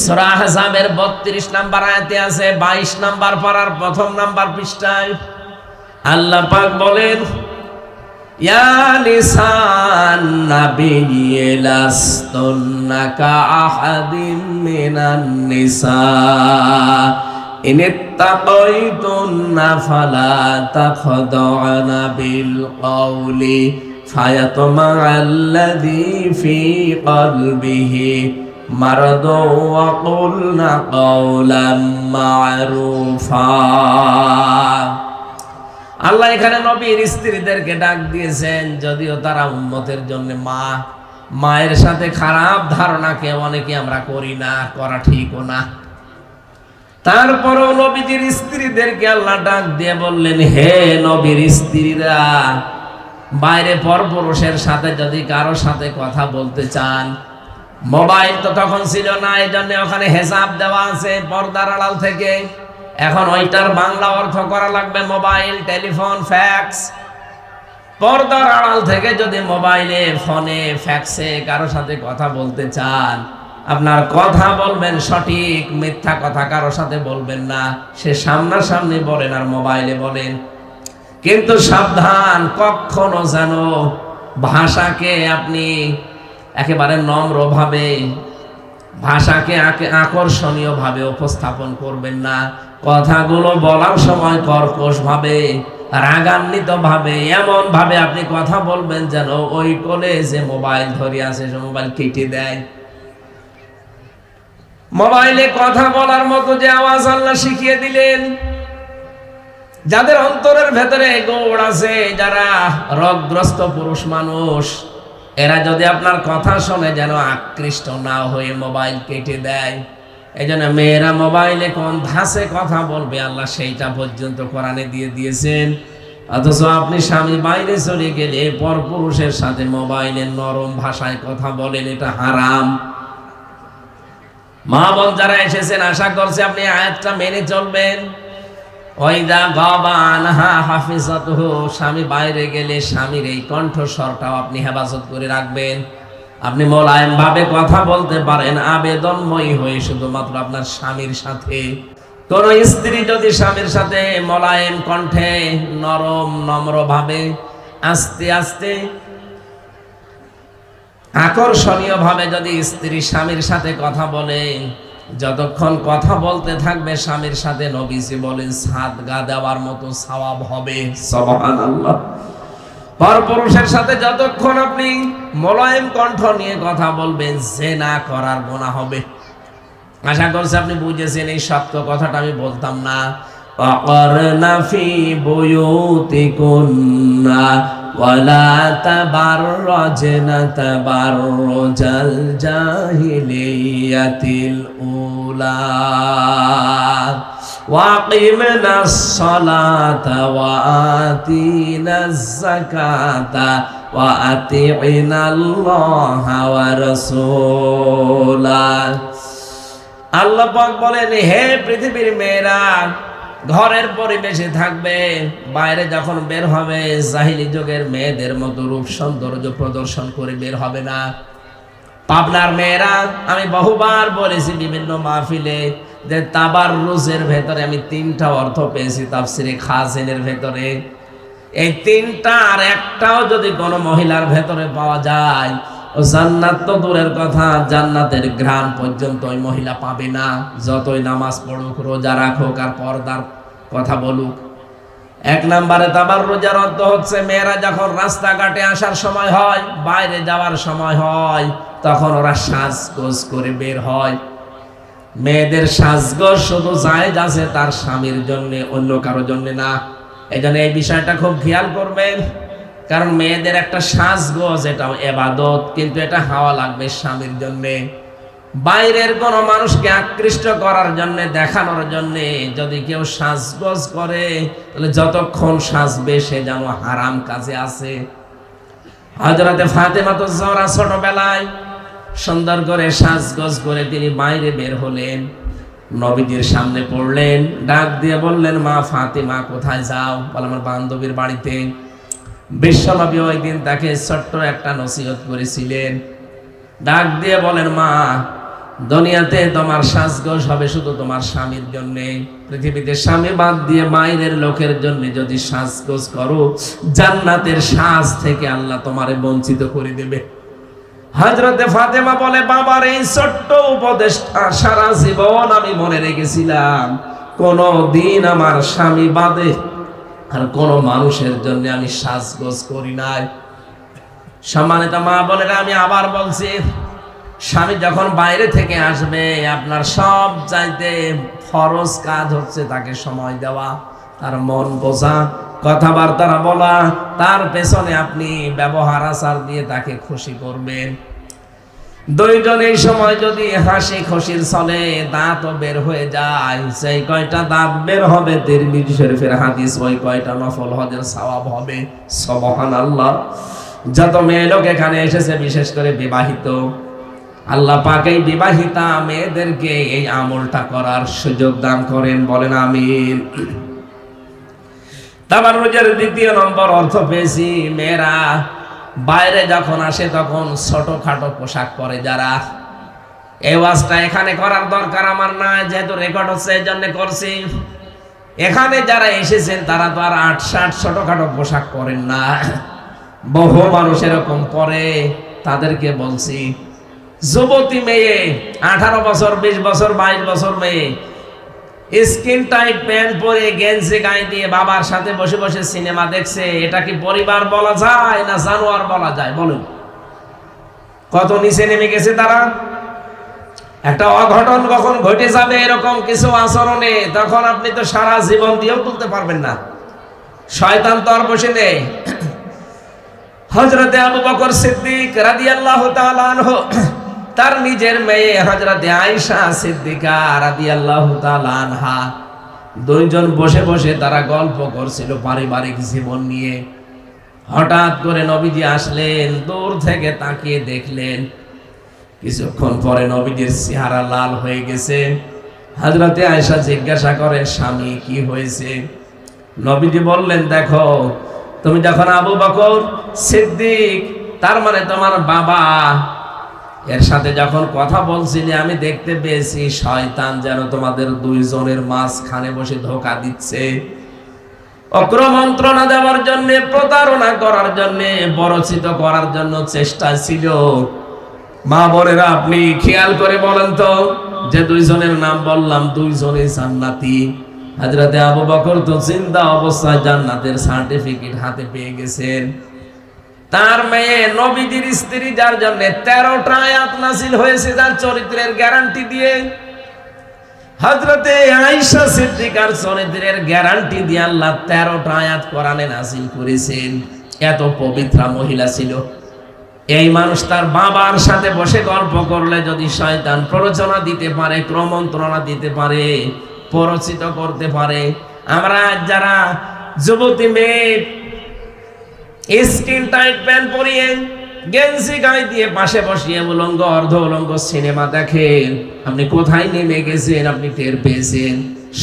সূরা আহজাবের 32 নম্বর আয়াতে আছে, 22 নম্বর পারার 1ম নম্বর পৃষ্ঠায় আল্লাহ পাক বলেন, ইয়া নিসান নাবিয়্যি লাস্তুন্না কাআহাদিম মিনান নিসা ইন ইত্তাকাইতুন্না ফালা তাখদা'না বিল কওলি ফায়াতমা'আল্লাযী ফী কলবিহি মারাদু ওয়া কুলনা কাওলাম মা'রুফা। আল্লাহ এখানে নবীর স্ত্রীদেরকে ডাক দিয়েছেন, যদিও তারা উম্মতের জন্য মায়ের সাথে খারাপ ধারণাকে অনেকে আমরা করি না, করা ঠিকও না। তারপরেও নবীজির স্ত্রীদেরকে আল্লাহ ডাক দিয়ে বললেন, হে নবীর স্ত্রীরা, বাইরে পরপুরুষের সাথে যদি কারো সাথে কথা বলতে চান, মোবাইল তো তখন ছিল না, এই জন্য ওখানে হেসাব দেওয়া আছে পর্দার আড়াল থেকে। এখন ওইটার বাংলা অর্থ করা লাগবে মোবাইল, টেলিফোন, ফ্যাক্স। পর্দার আড়াল থেকে যদি মোবাইলে, ফোনে, ফ্যাক্সে কারো সাথে কথা বলতে চান, আপনার কথা বলবেন সঠিক, মিথ্যা কথা কারো সাথে বলবেন না। সে সামনাসামনি বলেন আর মোবাইলে বলেন, কিন্তু সাবধান, কখনো যেন ভাষাকে আপনি একেবারে নম্রভাবে, ভাষাকে আকর্ষণীয় ভাবে উপস্থাপন করবেন না। কথাগুলো বলার সময় কর্কশ ভাবে, রাগান্বিত ভাবে, এমন ভাবে আপনি কথা বলবেন যেন ওই কোলে যে মোবাইল ধরে আছে সে মোবাইল কেটে দেয়। মোবাইলে কথা বলার মতো যে আওয়াজ আল্লাহ শিখিয়ে দিলেন, যাদের অন্তরের ভেতরে গোড় আছে, যারা রোগগ্রস্ত পুরুষ মানুষ, এরা যদি আপনার কথা শুনে যেন আকৃষ্ট না হয়ে মোবাইল কেটে দেয়। এই জন্য মেয়েরা মোবাইলে কোন ধাঁচে কথা বলবে আল্লাহ সেইটা পর্যন্ত কোরআনে দিয়ে দিয়েছেন। অথচ আপনি স্বামী বাইরে চলে গেলে পরপুরুষের সাথে মোবাইলের নরম ভাষায় কথা বলেন, এটা হারাম। মা বোন যারা এসেছেন, আশা করছি আপনি আয়াতটা মেনে চলবেন। ওয়াইদা গাবা আনহা হাফিজাতুহু, স্বামী বাইরে গেলে স্বামীর এই কণ্ঠস্বরটাও আপনি হেফাজত করে রাখবেন। আপনি মোলায়েম ভাবে কথা বলতে পারেন, আবেদনময়ী হয়ে, শুধুমাত্র আপনার স্বামীর সাথে। কোন স্ত্রী যদি স্বামীর সাথে মোলায়েম কণ্ঠে, নরম নম্র ভাবে, আস্তে আস্তে, আকর্ষণীয় ভাবে যদি স্ত্রী স্বামীর সাথে কথা বলে, যতক্ষণ কথা বলতে থাকবে স্বামীর সাথে, নবীজি বলেন সাদগা দেওয়ার মতো সওয়াব হবে। সুবহানাল্লাহ। পরপুরুষের সাথে যতক্ষণ আপনি মোলায়েম কণ্ঠ নিয়ে কথা বলবেন, জিনা করার গুনাহ হবে। আশা করছি আপনি বুঝেছেন, এই শক্ত কথাটা আমি বলতাম না। ওয়াকরনা ফি বুয়ুতিকুন্না ওয়ালা তাবাররাজনা তাবাররুজাল জাহিলিয়াতিল উলা ওয়াকিমনাস সালাতা ওয়া আতিনাজ যাকাতা ওয়া আতি'নাল্লাহা ওয়া রাসূলা। আল্লাহ পাক বলেন, হে পৃথিবীর মেয়েরা, ঘরের পরিবেশে থাকবে, বাইরে যখন বের হবে জাহিলি যুগের মেয়েদের মতো রূপ সৌন্দর্য প্রদর্শন করে বের হবে না। পাবনার মেয়েরা, আমি বহুবার বলেছি বিভিন্ন মাহফিলে যে তাবাররুজের ভেতরে আমি 3টা অর্থ পেয়েছি তাফসিরে খাজিনের ভেতরে। এই 3টা আর একটাও যদি কোনো মহিলার ভেতরে পাওয়া যায়, ও জান্নাত তো দূরের কথা, জান্নাতের ঘ্রাণ পর্যন্ত ওই মহিলা পাবে না, যতই নামাজ পড়ুক, রোজা রাখুক আর পর্দার কথা বলুক। 1 নম্বরে তাবাররুজের অর্থ হচ্ছে, মেয়েরা যখন রাস্তাঘাটে আসার সময় হয়, বাইরে যাওয়ার সময় হয়, তখন ওরা সাজগোজ করে বের হয়। মেয়েদের সাজগোজ শুধু জায়েজ আছে তার স্বামীর জন্য, অন্য কারো জন্য না। এজন্য এই বিষয়টা খুব খেয়াল করবেন, কারণ মেয়েদের একটা সাজগোজ এটাও ইবাদত, কিন্তু এটা হওয়া লাগবে স্বামীর জন্য। বাইরের কোনো মানুষকে আকৃষ্ট করার জন্য, দেখানোর জন্য যদি কেউ সাজগোজ করে, তাহলে যতক্ষণ সাজবে সে যেন হারাম কাজে আছে। হযরতে ফাতেমা তো জোহরা ছোটবেলায় সুন্দর করে সাজগোজ করে তিনি বাইরে বের হলেন, নবীজির সামনে পড়লেন, ডাক দিয়ে বললেন, মা ফাতেমা কোথায় যাও? বলে, আমার বান্ধবীর বাড়িতে। বিশ্বনবী ওই দিন তাকে ছোট্ট একটা নসিহত করেছিলেন। ডাক দিয়ে বলেন, মা, দুনিয়াতে তোমার সাজগোজ হবে শুধু তোমার স্বামীর জন্য। পৃথিবীতে স্বামী বাদ দিয়ে বাইরের লোকের জন্য যদি সাজগোজ করো, জান্নাতের সাজ থেকে আল্লাহ তোমারে বঞ্চিত করে দেবে। হযরতে ফাতেমা বলে, বাবার এই ছোট্ট উপদেশটা সারা জীবন আমি মনে রেখেছিলাম। কোনো দিন আমার স্বামী বাদে আর কোনো মানুষের জন্য আমি সাজগোজ করি নাই। সম্মানিত মা বোনেরা, আমি আবার বলছি, স্বামী যখন বাইরে থেকে আসবে, আপনার সব চাইতে ফরজ কাজ হচ্ছে তাকে সময় দেওয়া, তার মন বোঝা, কথাবার্তা বলা, তার পেছনে আপনি ব্যবহার আচার দিয়ে তাকে খুশি করবেন। দুইজন এই সময় যদি হাসি খুশির চলে, দাঁতও বের হয়ে যায়, সেই কয়টা দাঁত বের হবে তিরমিজি শরীফের হাদিস, ওই কয়টা নফল হজের সওয়াব হবে। সুবহানাল্লাহ। যত মেয়ে লোক এখানে এসেছে, বিশেষ করে বিবাহিত, আল্লাহ পাক এই বিবাহিতা মেয়েদেরকে এই আমলটা করার সুযোগ দান করেন, বলেন আমিন। তাবাররুজের দ্বিতীয় নম্বর অর্থ পেয়েছি, মেয়েরা বাইরে যখন আসে তখন ছোটখাটো পোশাক পরে যারা। এই ওয়াজটা এখানে করার দরকার আমার না, যেহেতু রেকর্ড হচ্ছে এই জন্য করছি। এখানে যারা এসেছেন তারা তো আর ৮-৬ ছোটখাটো পোশাক পরেন না, বহু মানুষ এরকম পরে। তাদেরকে বলছি, যুবতী মেয়ে 18 বছর, 20 বছর, 22 বছর মেয়ে স্কিন টাইট প্যান্ট পরে গেঞ্জি গায়ে দিয়ে বাবার সাথে বসে বসে সিনেমা দেখছে, এটা কি পরিবার বলা যায় না জানোয়ার বলা যায়? বলুন, কত নিচে নেমে গেছে তারা। একটা অঘটন কখন ঘটে যাবে এরকম কিছু আচরণে, তখন আপনি তো সারা জীবন দিয়েও তুলতে পারবেন না। শয়তান তো আর বসে নেই। হযরতে আবু বকর সিদ্দিক রাদিয়াল্লাহু তাআলা আনহু, তার নিজের মেয়ে হযরতে আয়েশা সিদ্দিকা রাদিয়াল্লাহু তাআলা আনহা, দুইজন বসে বসে তারা গল্প করছিল পারিবারিক জীবন নিয়ে। হঠাৎ করে নবীজি আসলেন, দূর থেকে তাকিয়ে দেখলেন, কিছুক্ষণ পরে নবীজির চেহারা লাল হয়ে গেছে। হযরতে আয়েশা জিজ্ঞাসা করেন, স্বামী কি হয়েছে? নবীজি বললেন, দেখো, তুমি যখন আবু বকর সিদ্দিক, তার মানে তোমার বাবা, এর সাথে যখন কথা বলছিলে, আমি দেখতে পেয়েছি শয়তান যেন তোমাদের দুইজনের মাঝখানে বসে ধোঁকা দিচ্ছে, অক্রমন্ত্রণা দেওয়ার জন্য, প্রতারণা করার জন্য, বরচিত করার জন্য চেষ্টা ছিল। মা বোনেরা, আপনি খেয়াল করে বলেন তো, যে দুইজনের নাম বললাম, দুইজনই জান্নাতি। হযরতে আবু বকর তো জিন্দা অবস্থায় জান্নাতের সার্টিফিকেট হাতে পেয়ে গেছেন। তার মেয়ে নবীজির স্ত্রী, যার জন্য 13টা আয়াত নাযিল হয়েছে, যার চরিত্রের গ্যারান্টি দিয়ে, হযরতে আয়েশা সিদ্দিকার চরিত্রের গ্যারান্টি দিয়ে আল্লাহ 13টা আয়াত কোরআনে নাযিল করেছেন। এত পবিত্রা মহিলা ছিল। এই মানুষ তার বাবার সাথে বসে গল্প করলে যদি শয়তান প্ররোচনা দিতে পারে, ক্রমন্ত্রণা দিতে পারে, পরিচিত করতে পারে। আমরা যারা যুবতী মেয়ে স্কিন টাইট প্যান্ট পরিয়ে গেঞ্জি গায়ে দিয়ে পাশে বসিয়ে উলঙ্গ অর্ধ উলঙ্গ সিনেমা দেখেন, আপনি কোথায় নেমে গেছেন আপনি টের পেয়েছেন।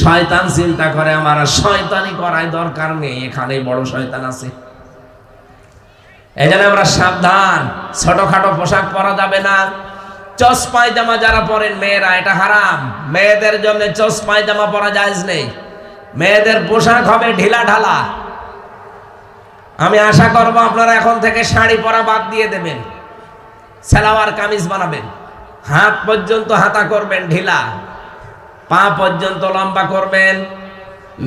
শয়তান চিন্তা করে আমার শয়তানি করার দরকার নেই, এখানে বড় শয়তান আছে। এই জন্য আমরা সাবধান, ছোটখাটো পোশাক পরা যাবে না। চস পায়জামা যারা পরেন মেয়েরা, এটা হারাম। মেয়েদের জন্য চস পায়জামা পরা জায়েজ নেই। মেয়েদের পোশাক হবে ঢিলা ঢালা। আমি আশা করব আপনারা এখন থেকে শাড়ি পরা বাদ দিয়ে দেবেন, সালোয়ার কামিজ বানাবেন। হাত পর্যন্ত হাতা করবেন ঢিলা, পা পর্যন্ত লম্বা করবেন,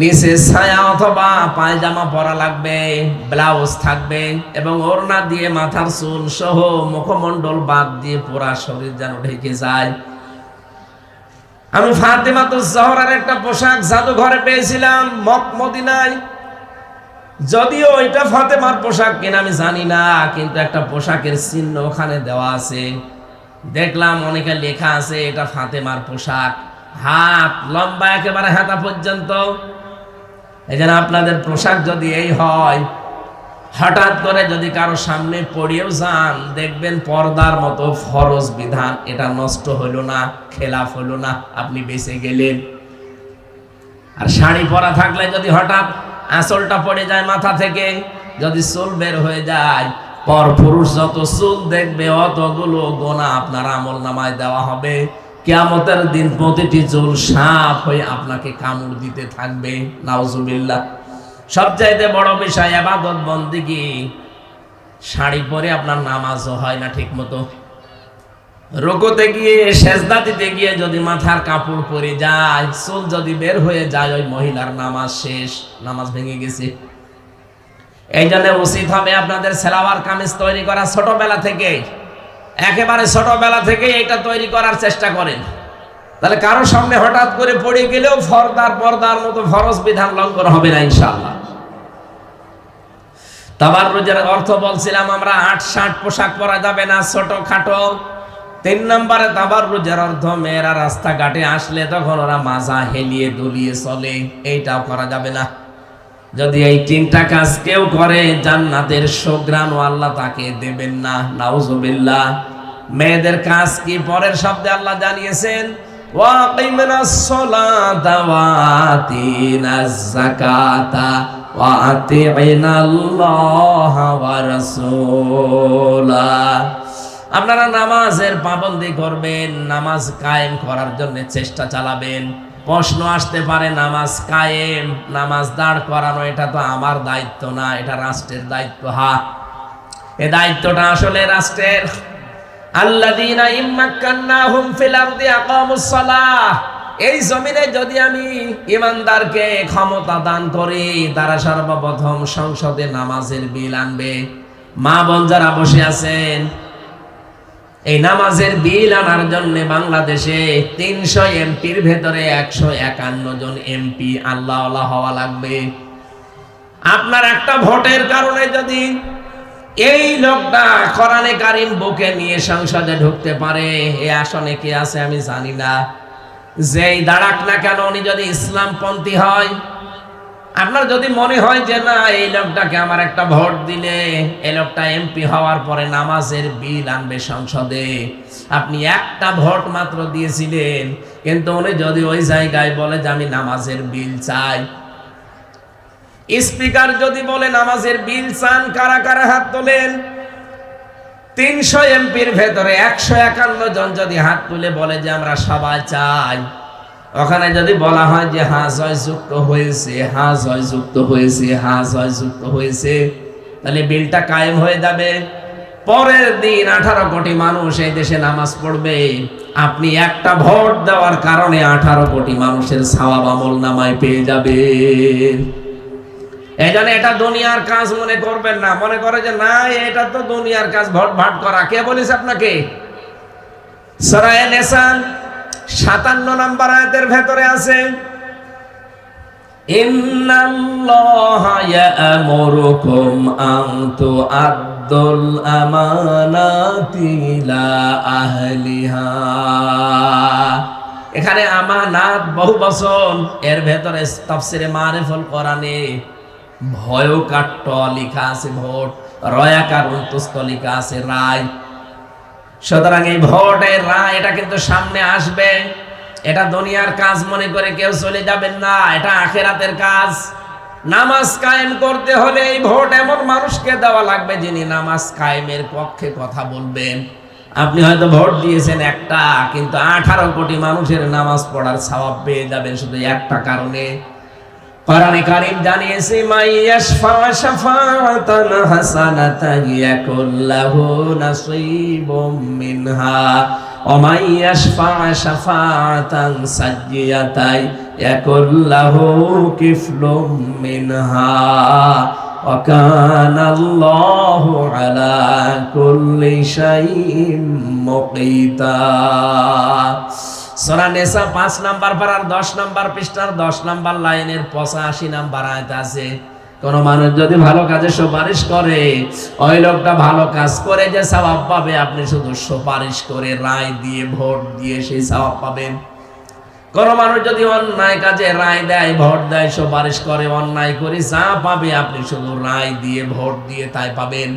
নিচে ছায়া অথবা পায়জামা পরা লাগবে, ব্লাউজ থাকবে এবং ওড়না দিয়ে মাথার চুল সহ মুখমণ্ডল বাদ দিয়ে পুরা শরীর যেন ঢেকে যায়। আমি ফাতেমাতুজ জহরার একটা পোশাক জাদুঘরে পেয়েছিলাম মদিনায়। যদিও এটা ফাতেমার পোশাক কিনা আমি জানি না, কিন্তু একটা পোশাকের চিহ্ন ওখানে দেওয়া আছে। দেখলাম অনেকে লেখা আছে এটা ফাতেমার পোশাক, হাত লম্বা একেবারে হাতা পর্যন্ত। এই জন্য আপনাদের পোশাক যদি এই হয়, হঠাৎ করে যদি কারো সামনে পড়িয়েও যান, দেখবেন পর্দার মতো ফরজ বিধান এটা নষ্ট হলো না, খেলাফ হলো না, আপনি বেঁচে গেলেন। আর শাড়ি পরা থাকলে যদি হঠাৎ আঁচলটা পড়ে যায় মাথা থেকে, যদি চুল বের হয়ে যায়, পর পুরুষ যত চুল দেখবে অতগুলো গোনা আপনার আমল নামায় দেওয়া হবে। কিয়ামতের দিন প্রতিটি চুল সাপ হয়ে আপনাকে কামড় দিতে থাকবে। নাউজুবিল্লাহ। সবচাইতে বড় বিষয় ইবাদত বন্দেগী, শাড়ি পরে আপনার নামাজও হয় না ঠিক মতো। রুকুতে গিয়ে সেজদা দিতে গিয়ে যদি মাথার কাপড় পরে যায়, চুল যদি বের হয়ে যায়, ওই মহিলার নামাজ শেষ, নামাজ ভেঙে গেছে। এই জন্য উচিত হবে আপনাদের সালোয়ার কামিজ তৈরি করা ছোটবেলা থেকে, একেবারে ছোটবেলা থেকে এটা তৈরি করার চেষ্টা করেন। তাহলে কারো সামনে হঠাৎ করে পড়ে গেলেও পর্দার মতো ফরজ বিধান লঙ্ঘন হবে না ইনশাআল্লাহ। তাবাররুজের অর্থ বলছিলাম আমরা, ৮-৬০ পোশাক পরা যাবে না, ছোট খাটো। ৩ নম্বরে তাবাররুজের অর্থ, মেয়েরা রাস্তাঘাটে আসলে তখন ওরা মাজা হেলিয়ে দুলিয়ে চলে, এইটাও করা যাবে না। যদি এই ৩টা কাজ কেউ করে, জান্নাতের সুঘ্রাণও আল্লাহ তাকে দেবেন না। নাউজুবিল্লাহ। মেয়েদের কাজ কি? পরের শব্দে আল্লাহ জানিয়েছেন, ওয়াকিমিনাস সালাতা ওয়া আতিনাজ যাকাতা ওয়া আতিনাল্লাহা ওয়া রাসূলা। আপনারা নামাজের পাবন্দি করবেন, নামাজ কায়েম করার জন্য চেষ্টা চালাবেন। প্রশ্ন আসতে পারে, নামাজ কায়েম, নামাজ দাঁড় করানো এটা তো আমার দায়িত্ব না, এটা রাষ্ট্রের দায়িত্ব। হ্যাঁ, এই দায়িত্বটা আসলে রাষ্ট্রের। আল্লাযীনা ইম্মাক্কান্নাহুম ফিল আরদি আকামুস সালাহ। এই জমিনে যদি আমি ঈমানদারকে ক্ষমতা দান করি, তারা সর্বপ্রথম সংসদে নামাজের বিল আনবে। মা বোন যারা বসে আছেন, এই নামাজের বিল আনার জন্য বাংলাদেশে ৩০০ এমপির ভেতরে ১৫১ জন এমপি আল্লাহওয়ালা হওয়া লাগবে। আপনার একটা ভোটের কারণে যদি এই লোকটা কোরআনে কারিম বুকে নিয়ে সংসদে ঢুকতে পারে, এই আসনে কে আছে আমি জানি না, যেই দাঁড়াক না কেন উনি যদি ইসলামপন্থী হয়, আপনার যদি মনে হয় যে না এই লোকটাকে আমার একটা ভোট দিলে এই লোকটা এমপি হওয়ার পরে নামাজের বিল আনবে সংসদে, আপনি একটা ভোট মাত্র দিয়েছিলেন, কিন্তু উনি যদি ওই জায়গায় বলে যে আমি নামাজের বিল চাই, স্পিকার যদি বলে নামাজের বিল চান, কারা কারা হাত তোলেন? ৩০০ এমপির ভেতরে ১৫১ জন যদি হাত তুলে বলে যে আমরা সবাই চাই, ওখানে যদি বলা হয় যে হ্যাঁ জয়যুক্ত হয়েছে, হ্যাঁ জয়যুক্ত হয়েছে, হ্যাঁ জয়যুক্ত হয়েছে, তাহলে বিলটা কায়েম হয়ে যাবে। পরের দিন ১৮ কোটি মানুষ এই দেশে নামাজ পড়বে। আপনি একটা ভোট দেওয়ার কারণে ১৮ কোটি মানুষের সওয়াব আমল নামায় পেয়ে যাবেন। এই জন্য এটা দুনিয়ার কাজ মনে করবেন না। মনে করে যে না এটা তো দুনিয়ার কাজ, ভোট ভাট করা। কে বলেছে আপনাকে? সূরা নিসা ৫৭ নম্বর আয়াতের ভেতরে আছে, ইন্নাল্লাহা ইয়া'মুরুকুম আন তু'আদ্দুল আমানাতি ইলা আহলিহা। এখানে আমানাত বহু বচন, এর ভেতরে তাফসিরে মারিফুল কোরআনে ভয়কাট্য লেখা আছে ভোট, রয়াকার উন্তুস্ত লেখা আছে রায়। সুতরাং এই ভোটের রায় এটা কিন্তু সামনে আসবে। এটা দুনিয়ার কাজ মনে করে কেউ চলে যাবেন না, এটা আখিরাতের কাজ। নামাজ কায়েম করতে হলে এই ভোট এমন মানুষকে দেওয়া লাগবে যিনি নামাজ কায়েমের পক্ষে কথা বলবেন। আপনি হয়তো ভোট দিয়েছেন একটা, কিন্তু 18 কোটি মানুষের নামাজ পড়ার সওয়াব পেয়ে যাবেন শুধু একটা কারণে। কোরআনে কারীম জানিয়েছে, মাইয়াশফা শাফাআতান হাসানাতান ইয়াকুল লাহু নাসীবুম মিনহা ওয়া মাইয়াশফা শাফাআতান সাজ্জিয়াতান ইয়াকুল লাহু কিফলুম মিনহা ওয়া কানাল্লাহু আলা কুল্লি শাইইন মুকিতা। সূরা নিসা 5 নাম্বার পারার 10 নাম্বার পৃষ্ঠার 10 নাম্বার লাইনের 85 নাম্বার আয়াত আছে, কোন মানুষ যদি ভালো কাজে সুপারিশ করে, ওই লোকটা ভালো কাজ করে যে সওয়াব পাবে, আপনি শুধু সুপারিশ করে রায় দিয়ে ভোট দিয়ে সেই সওয়াব পাবেন। কোন মানুষ যদি অন্যায় কাজে রায় দেয়, ভোট দেয়, সুপারিশ করে, অন্যায় করে যা পাবে আপনি শুধু রায় দিয়ে ভোট দিয়ে তাই পাবেন।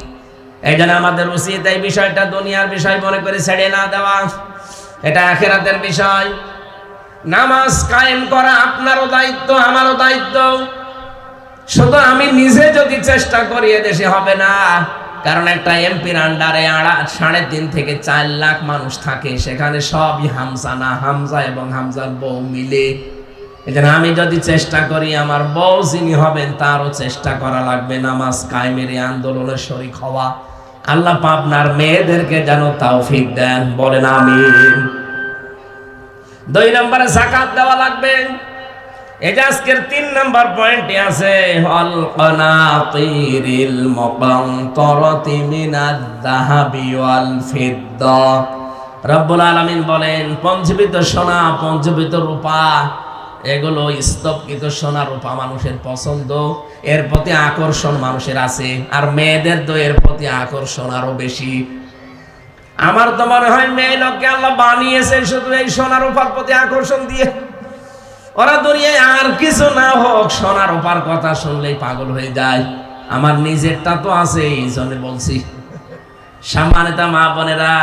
এই জন্য আমাদের উচিত এই বিষয়টা দুনিয়ার বিষয় মনে করে ছেড়ে না দেওয়া, এটা আখিরাতের বিষয়। নামাজ কায়েম করা আপনারও দায়িত্ব, আমারও দায়িত্ব। শুধু আমি নিজে যদি চেষ্টা করি এদেশে হবে না, কারণ একটা এমপির আন্ডারে 3.5 থেকে 4 লাখ মানুষ থাকে, সেখানে সবই হামজা না, হামজা এবং হামজার বউ মিলে। এজন্য আমি যদি চেষ্টা করি, আমার বউ যিনি হবেন তারও চেষ্টা করা লাগবে নামাজ কায়েমের এই আন্দোলনের শরীক হওয়া। আল্লাহ আপনার মেয়েদেরকে যেন তৌফিক দেন, বলেন আমিন। 2 নম্বরে যাকাত দেওয়া লাগবে। এই যে আজকের 3 নম্বর পয়েন্টে আছে আল কানাতিরিল মুকান্তরাতি মিনাদ যাহাবি ওয়াল ফিদ্দা। রব্বুল আলামিন বলেন, পঞ্জীবিত সোনা, পঞ্জীবিত রূপা, এগুলো স্তবকৃত সোনা রূপা মানুষের পছন্দ, এর প্রতি আকর্ষণ মানুষের আছে। আর মেয়েদের তো এর প্রতি আকর্ষণ আরো বেশি। আমার তো মনে হয় মেয়ে লোককে আল্লাহ বানিয়েছে শুধু এই সোনা রূপার প্রতি আকর্ষণ দিয়ে। ওরা দুনিয়ায় আর কিছু না হোক, সোনা রূপার কথা শুনলেই পাগল হয়ে যায়। আমার নিজেরটা তো আছে, এই জন্য বলছি। সম্মানিত মা বোনেরা,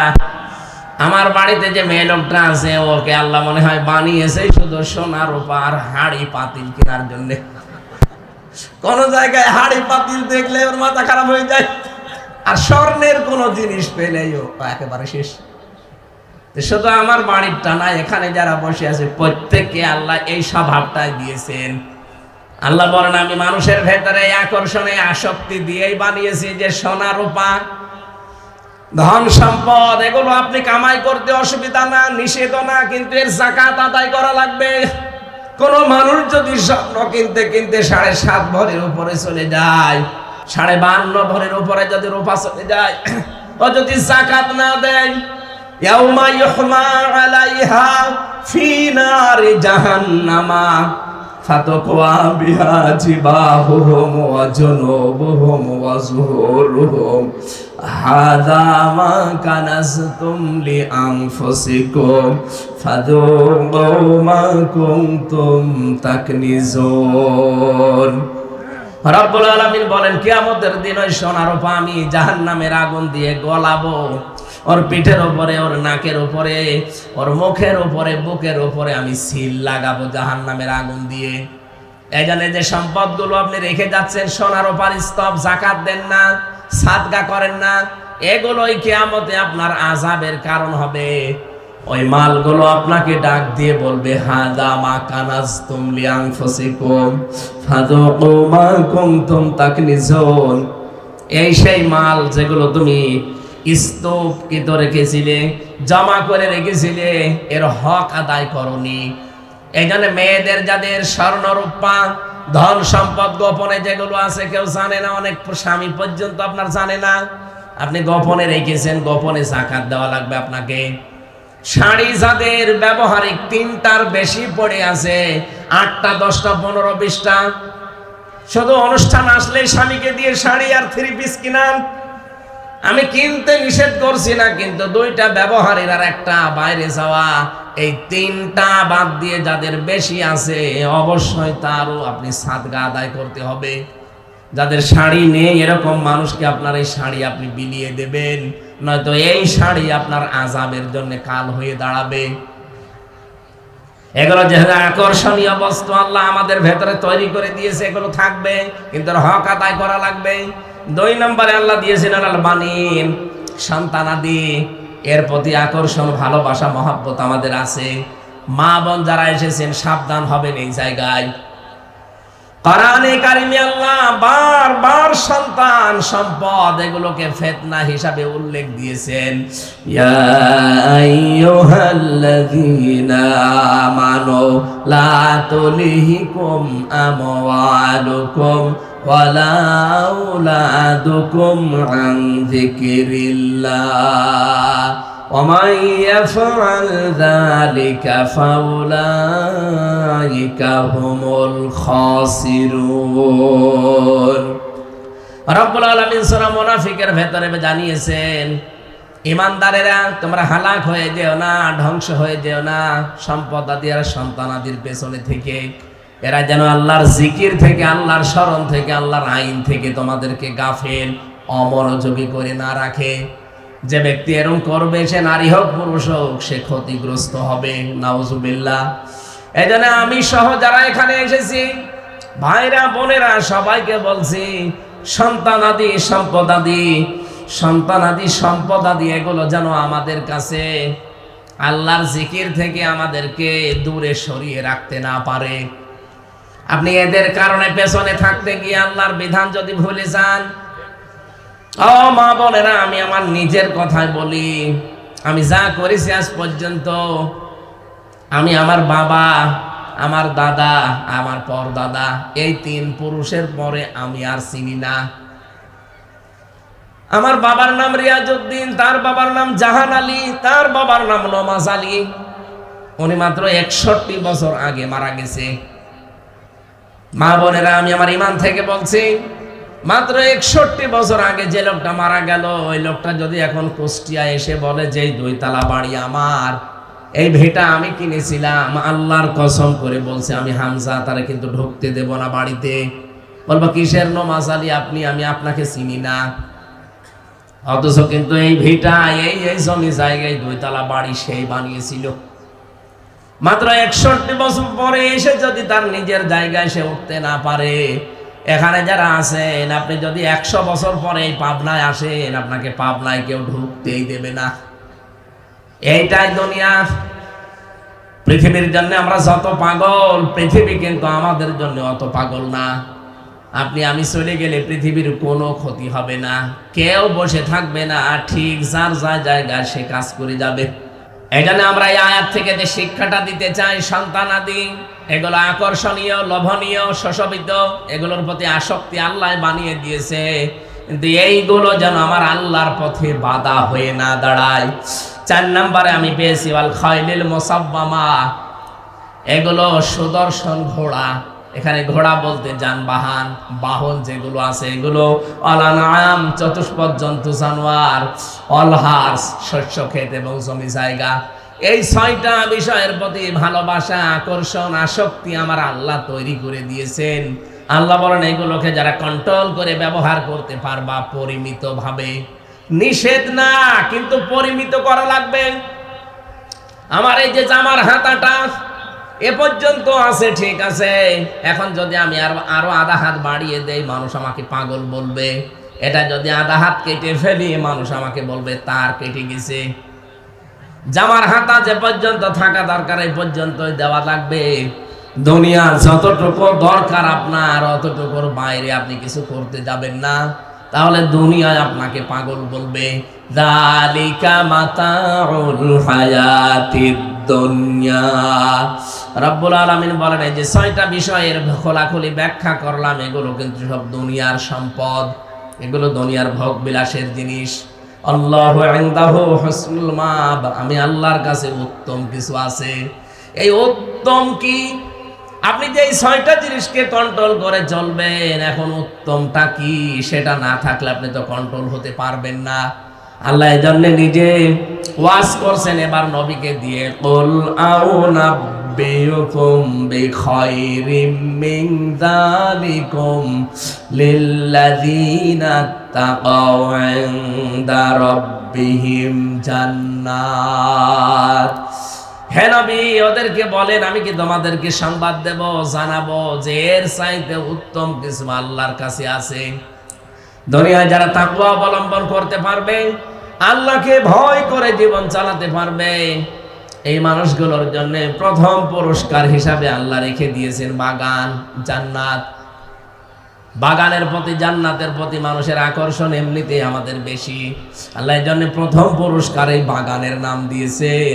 আমার বাড়িতে যে মেয়ে লোকটা আছে, ওকে আল্লাহ মনে হয় বানিয়েছে শুধু সোনা রূপার হাড়ি পাতিল কেনার জন্য। কোন জায়গায় হাড়ি পাতিল দেখলে ওর মাথা খারাপ হয়ে যায়, আর স্বর্ণের কোন জিনিস পেলেই ও একেবারে শেষ। শুধু আমার বাড়িরটা না, এখানে যারা বসে আছে প্রত্যেককে আল্লাহ এই স্বভাবটাই দিয়েছেন। আল্লাহ বলেন, আমি মানুষের ভেতরে আকর্ষণে আসক্তি দিয়েই বানিয়েছি যে সোনা রূপা, ধন সম্পদ, এগুলো আপনি কামাই করতে অসুবিধা না, নিষেধ না, কিন্তু এর যাকাত আদায় করা লাগবে। কোন মানুষ যদি স্বর্ণ কিনতে কিনতে 7.5 ভরির উপরে চলে যায়, 52 ভরির উপরে যদি রূপা চলে যায়, ও যদি যাকাত না দেয়, ইয়াউমা ইউহমা আলাইহা ফি নারি জাহান্নামা ফাতাকওয়া বিহা জিবাহুহুম ওয়া জুনুবুহুম ওয়া যুহুরুহুম হাযা মা কানাজতুম লিআনফুসিকুম ফাযুকু মা কুনতুম তাকনিজুন। রব্বুল আলামিন বলেন, কিয়ামতের দিন ওই সোনা রূপা আমি জাহান্নামের আগুন দিয়ে গলাবো। ওর পিঠের উপরে, ওর নাকের উপরে, ওর মুখের উপরে, বুকের উপরে আমি সিল লাগাবো জাহান্নামের আগুন দিয়ে। এই জন্য যে সম্পদগুলো আপনি রেখে যাচ্ছেন, সোনা রূপার স্তব, যাকাত দেন না, সাদকা করেন না, এগুলোই কিয়ামতে আপনার আযাবের কারণ হবে। ওই মালগুলো আপনাকে ডাক দিয়ে বলবে, হাযা মা কানাজতুম লিআনফুসিকুম ফাযুকু মা কুনতুম তাকনিজুন। এই সেই মাল যেগুলো তুমি স্তূপকৃত রেখেছিলে, জমা করে রেখেছিলে, এর হক আদায় করনি। এই জন্য মেয়েদের যাদের স্বর্ণ রূপা, ধন সম্পদ গোপনে যেগুলো আছে কেউ জানে না, অনেক স্বামী পর্যন্ত আপনার জানে না, আপনি গোপনে রেখেছেন, গোপনে যাকাত দেওয়া লাগবে আপনাকে। শাড়ি যাদের ব্যবহারিক 3টার বেশি পড়ে আছে, 8টা 10টা 15 20টা, শুধু অনুষ্ঠান আসলেই স্বামীকে দিয়ে শাড়ি আর 3 পিস কিনান। আমি কিনতে নিষেধ করছি না, কিন্তু 2টা ব্যবহারের আর একটা বাইরে যাওয়া, এই 3টা বাদ দিয়ে যাদের বেশি আছে অবশ্যই তারও আপনি সাদকা আদায় করতে হবে। যাদের শাড়ি নেই এরকম মানুষকে আপনার এই শাড়ি আপনি বিলিয়ে দেবেন, নয়তো এই শাড়ি আপনার আযাবের জন্য কাল হয়ে দাঁড়াবে। এগুলো যে আকর্ষণীয় বস্তু আল্লাহ আমাদের ভেতরে তৈরি করে দিয়েছে, এগুলো থাকবে, কিন্তু হক আদায় করা লাগবে। 2 নম্বরে আল্লাহ দিয়েছেন আল বানিন, সন্তানাদি, এর প্রতি আকর্ষণ, ভালোবাসা, মহব্বত আমাদের আছে। মা বোন যারা এসেছেন সাবধান হবেন এই জায়গায়। কোরআনে কারিমে আল্লাহ বারবার সন্তান, সম্পদ, এগুলোকে ফিতনা হিসাবে উল্লেখ দিয়েছেন। ইয়া আইয়ুহাল্লাযীনা আমানু লা তুলহিকুম আমওয়ালুকুম ওয়ালা আওলাদুকুম আন যিকরিল্লাহ। ও ومن يفعل ذلك فأولئك هم الخاسرون রব্বুল আলামিন সূরা মুনাফিকের ভেতরে জানিয়েছেন, ইমানদারেরা তোমরা হালাক হয়ে যেও না, ধ্বংস হয়ে যেও না সম্পদ আদি আর সন্তান আদির পেছনে থেকে। এরা যেন আল্লাহর জিকির থেকে, আল্লাহর স্মরণ থেকে, আল্লাহর আইন থেকে তোমাদেরকে গাফেল অমনোযোগী করে না রাখে। যে ব্যক্তি এরকম করবে, সে নারী হোক পুরুষ হোক, সে ক্ষতিগ্রস্ত হবে। নাউজুবিল্লাহ। এই জন্য আমি সহ যারা এখানে এসেছি, ভাইরা বোনেরা, সবাইকে বলছি, সন্তান আদি সম্পদ আদি এগুলো যেন আমাদের কাছে আল্লাহর জিকির থেকে আমাদেরকে দূরে সরিয়ে রাখতে না পারে। আপনি এদের কারণে পেছনে থাকতে গিয়ে আল্লাহর বিধান যদি ভুলে যান, ও মা বোনেরা, আমি আমার নিজের কথাই বলি, আমি যা করেছি আজ পর্যন্ত, আমি আমার বাবা, আমার দাদা, আমার পরদাদা, এই 3 পুরুষের পরে আমি আর চিনি না। আমার বাবার নাম রিয়াজউদ্দিন, তার বাবার নাম জাহান আলী, তার বাবার নাম নমাজ আলী। উনি মাত্র 61 বছর আগে মারা গেছে। মা বোনেরা, আমি আমার ইমান থেকে বলছি, মাত্র 61 বছর আগে যে লোকটা মারা গেল, ওই লোকটা যদি এখন কুষ্টিয়া এসে বলে যে 2 তলা বাড়ি আমার, এই ভিটা আমি কিনেছিলাম, আল্লাহর কসম করে বলছে, আমি হামজা তারে কিন্তু ঢুকতে দেব না বাড়িতে। বলবো কিসের নমাজ আলী আপনি, আমি আপনাকে চিনি না। অথচ কিন্তু এই ভিটা, এই জমি জায়গায় 2 তলা বাড়ি সেই বানিয়েছিল। মাত্র 61 বছর পরে এসে যদি তার নিজের জায়গায় সে উঠতে না পারে, এখানে যারা আছেন, আপনি যদি 100 বছর পরে এই পাবনায় আসেন, আপনাকে পাবনায় কেউ ঢুকতেই দেবে না। এইটাই দুনিয়া। পৃথিবীর জন্য আমরা যত পাগল, পৃথিবী কিন্তু আমাদের জন্য অত পাগল না। আপনি আমি চলে গেলে পৃথিবীর কোনো ক্ষতি হবে না, কেউ বসে থাকবে না, ঠিক যার যা জায়গায় সে কাজ করে যাবে। এই জন্য আমরা এই আয়াত থেকে যে শিক্ষাটা দিতে চাই, সন্তান আদি এগুলো আকর্ষণীয়, লোভনীয়, শোষবিত, এগুলোর প্রতি আসক্তি আল্লাহ বানিয়ে দিয়েছে, কিন্তু এইগুলো যেন আমার আল্লাহর পথে বাধা হয়ে না দাঁড়ায়। 4 নম্বরে আমি পেয়েছি ওয়াল খাইলিল মুসাব্বামা, এগুলো সুদর্শন ঘোড়া। এখানে ঘোড়া বলতে যানবাহন, বাহন যেগুলো আছে, এগুলো অলানাম, চতুষ্পদ জন্তু জানোয়ার, অলহার্স, শস্য ক্ষেত এবং জমি জায়গা। এই 6টা বিষয়ের প্রতি ভালোবাসা, আকর্ষণ, আসক্তি আমার আল্লাহ তৈরি করে দিয়েছেন। আল্লাহ বলেন, এগুলোকে যারা কন্ট্রোল করে ব্যবহার করতে পারবা পরিমিত ভাবে, নিষেধ না কিন্তু পরিমিত করা লাগবে। আমার এই যে জামার হাতাটা এ পর্যন্ত আছে, ঠিক আছে, এখন যদি আমি আরো আধা হাত বাড়িয়ে দেই, মানুষ আমাকে পাগল বলবে। এটা যদি আধা হাত কেটে ফেলি, মানুষ আমাকে বলবে তার কেটে গেছে। জামার হাতা যে পর্যন্ত থাকা দরকার, এই পর্যন্তই দেওয়া লাগবে। দুনিয়ার যতটুকু দরকার আপনার, অতটুকুর বাইরে আপনি কিছু করতে যাবেন না, তাহলে দুনিয়ায় আপনাকে পাগল বলবে। যালিকা মাতাউল হায়াতিদ দুনিয়া। রব্বুল আলামিন বলেন, এই যে 6টা বিষয়ের খোলাখুলি ব্যাখ্যা করলাম, এগুলো কিন্তু সব দুনিয়ার সম্পদ, এগুলো দুনিয়ার ভোগ বিলাসের জিনিস। আল্লাহু ইনদাহু হুসনুল মাব, আমি আল্লাহর কাছে উত্তম কিছু আছে। এই উত্তম কি? আপনি যে এই 6টা জিনিসকে কন্ট্রোল করে চলবেন, এখন উত্তমটা কি সেটা না থাকলে আপনি তো কন্ট্রোল হতে পারবেন না। আল্লাহ এই জন্য নিজে ওয়াজ করছেন এবার নবীকে দিয়ে, কুল আউনাব্বিউকুম বিখাইরিম মিন যালিকুম লিল্লাযীনা তাকাউ ইনদা রাব্বিহিম জান্নাত। হে নবী, ওদেরকে বলেন, আমি কি তোমাদেরকে সংবাদ দেব, জানাবো যে এর চাইতে উত্তম কিছু আল্লাহর কাছে আছে। দুনিয়ায় যারা তাকওয়া অবলম্বন করতে পারবে, আল্লাহকে ভয় করে জীবন চালাতে পারবে, এই মানুষগুলোর জন্য প্রথম পুরস্কার হিসাবে আল্লাহ রেখে দিয়েছেন বাগান, জান্নাত। বাগানের প্রতি, জান্নাতের প্রতি মানুষের আকর্ষণ এমনিতেই আমাদের বেশি। আল্লাহ এর জন্য প্রথম পুরস্কার এই বাগানের নাম দিয়েছেন।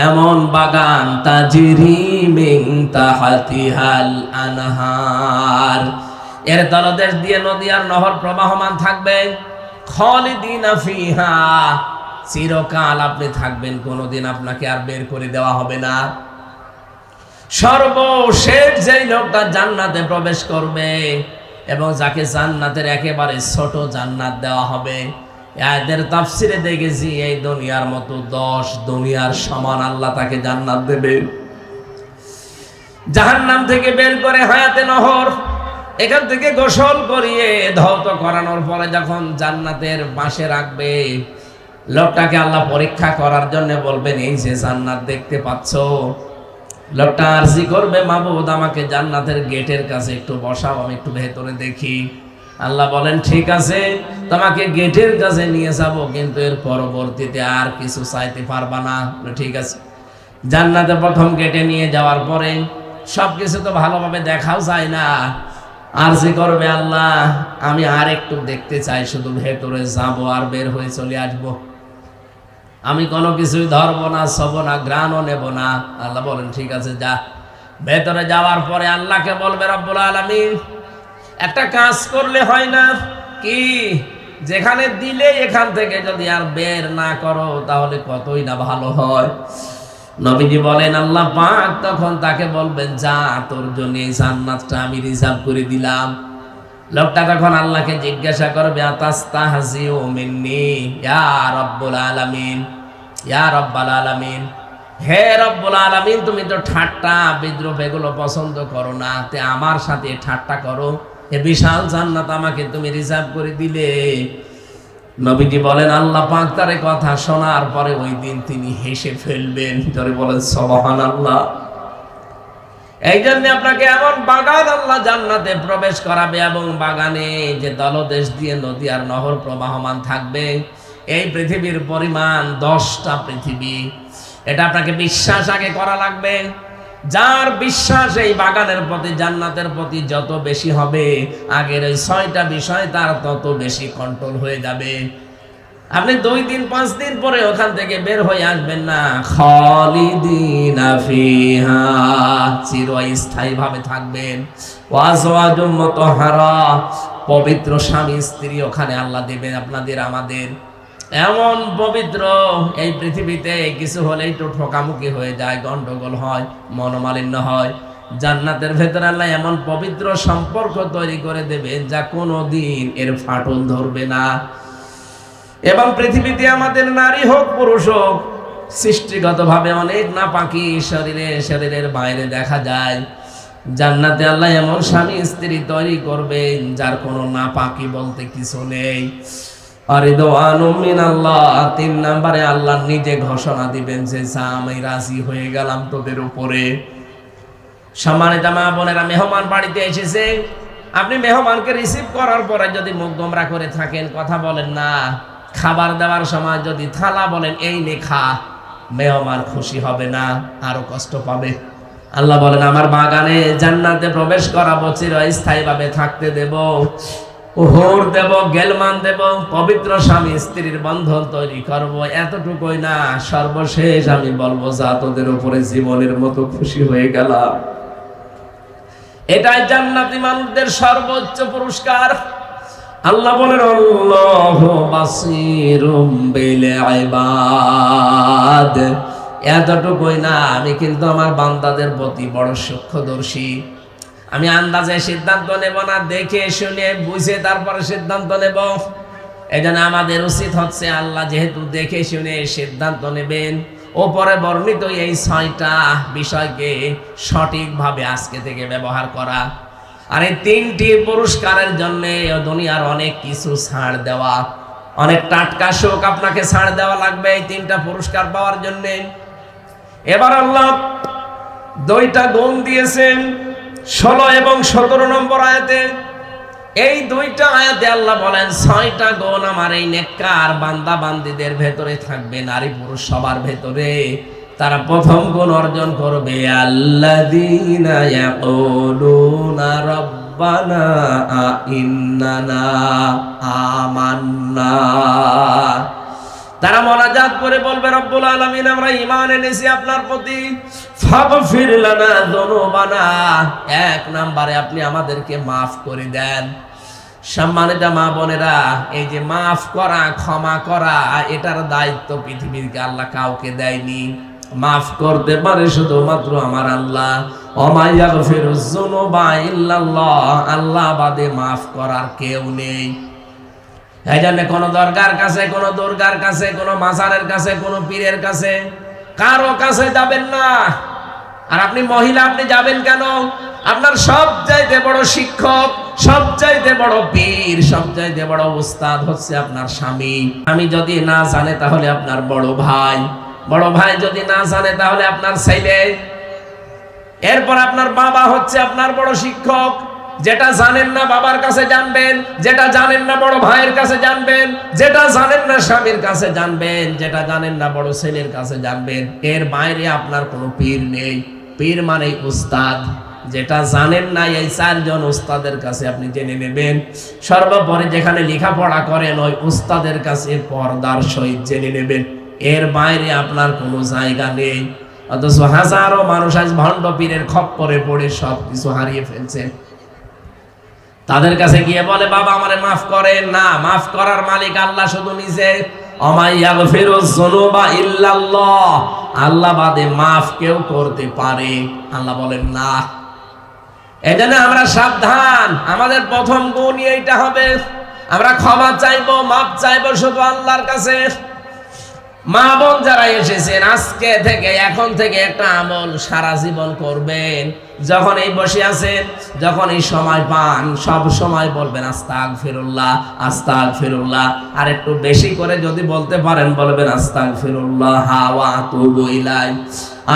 এমন বাগান, তাজরি মিন তাহতিহাল আনহার, এর তলদেশ দিয়ে নদী আর নহর প্রবাহমান থাকবে। খালিদিনা ফিহা, চিরকাল আপনি থাকবেন, কোনোদিন আপনাকে আর বের করে দেওয়া হবে না। সর্বশেষ যেই লোকটা জান্নাতে প্রবেশ করবে এবং যাকে জান্নাতের একেবারে ছোট জান্নাত দেওয়া হবে, এদের তাফসিরে দেখেছি এই দুনিয়ার মতো 10 দুনিয়ার সমান আল্লাহ তাকে জান্নাত দেবে। জাহান্নাম থেকে বের করে হায়াতে নহর এখান থেকে গোসল করিয়ে ধৌত করানোর পরে যখন জান্নাতের পাশে রাখবে, লোকটাকে আল্লাহ পরীক্ষা করার জন্য বলবেন, এই যে জান্নাত দেখতে পাচ্ছ। লোকটা আরজি করবে, মাবুদ আমাকে জান্নাতের গেটের কাছে একটু বসাও, আমি একটু ভেতরে দেখি। আল্লাহ বলেন, ঠিক আছে, তোমাকে গেটের কাছে নিয়ে যাব, কিন্তু এর পরবর্তীতে আর কিছু চাইতে পারবা না। ঠিক আছে। জান্নাতে প্রথম গেটে নিয়ে যাওয়ার পরে সবকিছু তো ভালোভাবে দেখাও যায় না। আরজি করবে, আল্লাহ আমি আর একটু দেখতে চাই, শুধু ভেতরে যাব আর বের হয়ে চলে আসবো, আমি কোনো কিছুই ধরবো না, ছবো না, ঘ্রাণও নেব না। আল্লাহ বলেন, ঠিক আছে যা। ভেতরে যাওয়ার পরে আল্লাহকে বলবে রব্বুল আলামিন, একটা কাজ করলে হয় না কি, যেখানে দিলে এখান থেকে যদি আর বের না করো তাহলে কতই না ভালো হয়। নবীজি বলেন, আল্লাহ পাক তখন তাকে বলবেন, যা, তোর জন্য এই জান্নাতটা আমি রিজার্ভ করে দিলাম। লোকটা তখন আল্লাহকে জিজ্ঞাসা করবে, আতাস্তাহজিউ মিন্নি ইয়া রাব্বুল আলামিন, ইয়া রাব্বাল আলামিন, হে রব্বুল আলামিন, তুমি তো ঠাট্টা বিদ্রুপ এগুলো পছন্দ করো না, তে আমার সাথে ঠাট্টা করো, এ বিশাল জান্নাত আমাকে তুমি রিজার্ভ করে দিলে। নবীজি বলেন, আল্লাহ পাক তার কথা শোনার পরে ওই দিন তিনি হেসে ফেলবেন। ধরে বলেন সুবহানাল্লাহ। এই জন্য আপনাকে এমন বাগান আল্লাহ জান্নাতে প্রবেশ করাবে, এবং বাগানে যে দলদেশ দিয়ে নদী আর নহর প্রবাহমান থাকবে, এই পৃথিবীর পরিমাণ 10টা পৃথিবী। এটা আপনাকে বিশ্বাস আগে করা লাগবে। যার বিশ্বাস এই বাগানের প্রতি, জান্নাতের প্রতি যত বেশি হবে, আগের ওই 6টা বিষয় তার তত বেশি কন্ট্রোল হয়ে যাবে। আপনি 2 দিন 5 দিন পরে ওখান থেকে বের হয়ে আসবেন না, খালিদিনা ফিহা, চিরস্থায়ী ভাবে থাকবেন। ওয়াজওয়াজুম মুতাহহারা, পবিত্র স্বামী স্ত্রী ওখানে আল্লাহ দেবেন আপনাদের আমাদের। এমন পবিত্র, এই পৃথিবীতে কিছু হলেই তো ঠকামুখি হয়ে যায়, গন্ডগোল হয়, মনোমালিন্য হয়। জান্নাতের ভেতরে আল্লাহ এমন পবিত্র সম্পর্ক তৈরি করে দেবে যা কোনোদিন এর ফাটল ধরবে না। এবং পৃথিবীতে আমাদের নারী হোক পুরুষ হোক, সৃষ্টিগতভাবে অনেক নাপাকি শরীরের বাইরে দেখা যায়। জান্নাতে আল্লাহ এমন স্বামী স্ত্রী তৈরি করবেন যার কোনো নাপাকি বলতে কিছু নেই। আরিদওয়ানুম মিনাল্লাহ, 3 নম্বরে আল্লাহ নিজে ঘোষণা দিবেন যে আমি রাজি হয়ে গেলাম তোদের উপরে। সম্মানিত মা বোনেরা, মেহমান বাড়িতে এসেছে, আপনি মেহমানকে রিসিভ করার পরে যদি মুখ গোমরা করে থাকেন, কথা বলেন না, খাবার দেওয়ার সময় যদি থালা বলেন এই নে খা, মেহমান খুশি হবে না, আরো কষ্ট পাবে। আল্লাহ বলেন, আমার বাগানে জান্নাতে প্রবেশ করাবো, চিরস্থায়ীভাবে থাকতে দেব, ওহর দেব, গেলমান দেব, পবিত্র স্বামী স্ত্রীর বন্ধন তৈরি করব। এতটুকুই না, সর্বশেষ আমি বলবো, যা তোদের উপরে জীবনের মতো খুশি হয়ে গেলাম। এটাই জান্নাতি মানুষদের সর্বোচ্চ পুরস্কার। আল্লাহ বলেন, আল্লাহু বাসীরুম বিল ইবাদ। এতটুকুই না, আমি কিন্তু আমার বান্দাদের প্রতি বড় সূক্ষ্মদর্শী। আমি আন্দাজে সিদ্ধান্ত নেব না, দেখে শুনে বুঝে তারপরে সিদ্ধান্ত নেব। এজন্য আমাদের উচিত হচ্ছে, আল্লাহ যেহেতু দেখে শুনে সিদ্ধান্ত নেবেন, ওপরে বর্ণিত এই 6টা বিষয়কে সঠিকভাবে আজকে থেকে ব্যবহার করা। আর এই 3টি পুরস্কারের জন্য দুনিয়ার অনেক কিছু ছাড় দেওয়া, অনেক টাটকা শোক আপনাকে ছাড় দেওয়া লাগবে এই 3টা পুরস্কার পাওয়ার জন্য। এবার আল্লাহ 2টা গুণ দিয়েছেন 16 এবং 17 নম্বর আয়াতে। এই 2টা আয়াতে আল্লাহ বলেন, 6টা গুণ আমার এই নেককার বান্দা বান্দীদের ভেতরে থাকবে, নারী পুরুষ সবার ভেতরে। তারা প্রথম গুণ অর্জন করবে, আল্লাযীনা ইয়াকুলুনা রাব্বানা ইন্নানা আমান্না। তারা মোনাজাত করে বলবে, রব্বুল আলামিন, আমরা ঈমান এনেছি আপনার প্রতি, ফাগফির লানা যুনুবানা, 1 নম্বরে আপনি আমাদেরকে মাফ করে দেন। সম্মানিত মা বোনেরা, এই যে মাফ করা, ক্ষমা করা, এটার দায়িত্ব পৃথিবীর আল্লাহ কাউকে দেয়নি। মাফ করতে পারে শুধুমাত্র আমার আল্লাহ। ওমা ইয়াগফিরুয যুনুবা ইল্লাল্লাহ, আল্লাহ বাদে মাফ করার কেউ নেই। এই জন্য কোনো দরগার কাছে, কোনো দুর্গার কাছে, কোনো মাজারের কাছে, কোনো পীরের কাছে, কারো কাছে যাবেন না। আর আপনি মহিলা, আপনি যাবেন কেন? আপনার সবচাইতে বড় শিক্ষক, সবচাইতে বড় পীর, সবচাইতে বড় উস্তাদ হচ্ছে আপনার স্বামী। আমি যদি না জানে তাহলে আপনার বড় ভাই, বড় ভাই যদি না জানে তাহলে আপনার ছেলে, এরপর আপনার বাবা হচ্ছে আপনার বড় শিক্ষক। যেটা জানেন না বাবার কাছে জানবেন, যেটা জানেন না বড় ভাইয়ের কাছে জানবেন, যেটা জানেন না স্বামীর কাছে জানবেন, যেটা জানেন না বড় ছেলের কাছে জানবেন। এর বাইরে আপনার কোনো পীর নেই। পীর মানে উস্তাদ। যেটা জানেন না এই চারজন উস্তাদের কাছে আপনি জেনে নেবেন। সর্বোপরি যেখানে লেখাপড়া করেন ওই উস্তাদের কাছে পর্দার সহিত জেনে নেবেন। এর বাইরে আপনার কোনো জায়গা নেই। অথচ হাজারো মানুষ আজ ভণ্ড পীরের খপ্পরে পড়ে সব কিছু হারিয়ে ফেলছে। তাদের কাছে গিয়ে বলে, বাবা আমারে মাফ করেন। না, মাফ করার মালিক আল্লাহ শুধু নিজে। ওমা ইয়াগফিরুয যুনুবা ইল্লাল্লাহ, আল্লাহ বাদে মাফ কেউ করতে পারে? আল্লাহ বলেন না। এজন্য আমরা সাবধান। আমাদের প্রথম গুণ এইটা হবে, আমরা ক্ষমা চাইবো, মাফ চাইবো শুধু আল্লাহর কাছে। মা বোন যারা এসেছেন, আজকে থেকে, এখন থেকে একটা আমল সারা জীবন করবেন। যখন এই বসে আছেন, যখন এই সময় পান, সব সময় বলবেন আস্তাগফিরুল্লাহ, আস্তাগফিরুল্লাহ। আর একটু বেশি করে যদি বলতে পারেন বলবেন আস্তাগফিরুল্লাহ ওয়া আতুবু ইলাইহি।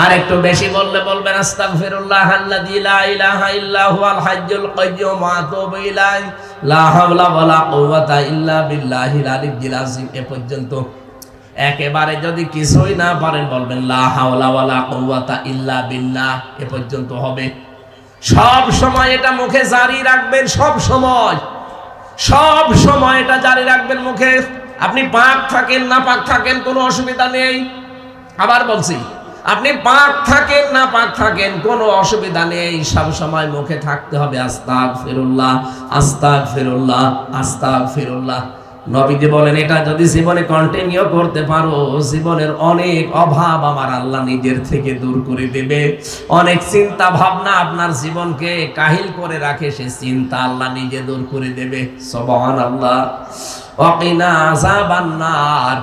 আর একটু বেশি বললে বলবেন আস্তাগফিরুল্লাহ আল্লাযী লা ইলাহা ইল্লা হুয়াল হাইয়্যুল কাইয়্যুম ওয়া আতুবু ইলাইহি লা হাওলা ওয়ালা কুওয়াতা ইল্লা বিল্লাহিল আলিয়্যিল আযীম। এ পর্যন্ত। একেবারে যদি কিছুই না পারেন বলবেন লা হাওলা ওয়ালা কুওয়াতা ইল্লা বিল্লাহ। এ পর্যন্ত হবে। সব সময় এটা মুখে জারি রাখবেন, সব সময়, সব সময় এটা জারি রাখবেন মুখে। আপনি পাক থাকেন না পাক থাকেন কোনো অসুবিধা নেই। আবার বলছি, আপনি পাক থাকেন না পাক থাকেন কোনো অসুবিধা নেই। সব সময় মুখে থাকতে হবে আস্তাগফিরুল্লাহ, আস্তাগফিরুল্লাহ, আস্তাগফিরুল্লাহ। নবীজি বলেন, এটা যদি জীবনে কন্টিনিউ করতে পারো, জীবনের অনেক অভাব আমার আল্লাহ নিজের থেকে দূর করে দেবে। অনেক চিন্তা ভাবনা আপনার জীবনকে কাহিল করে রাখে, সে চিন্তা আল্লাহ নিজে দূর করে দেবে। সুবহানাল্লাহ। ওয়াকিনা আযাবান্নার।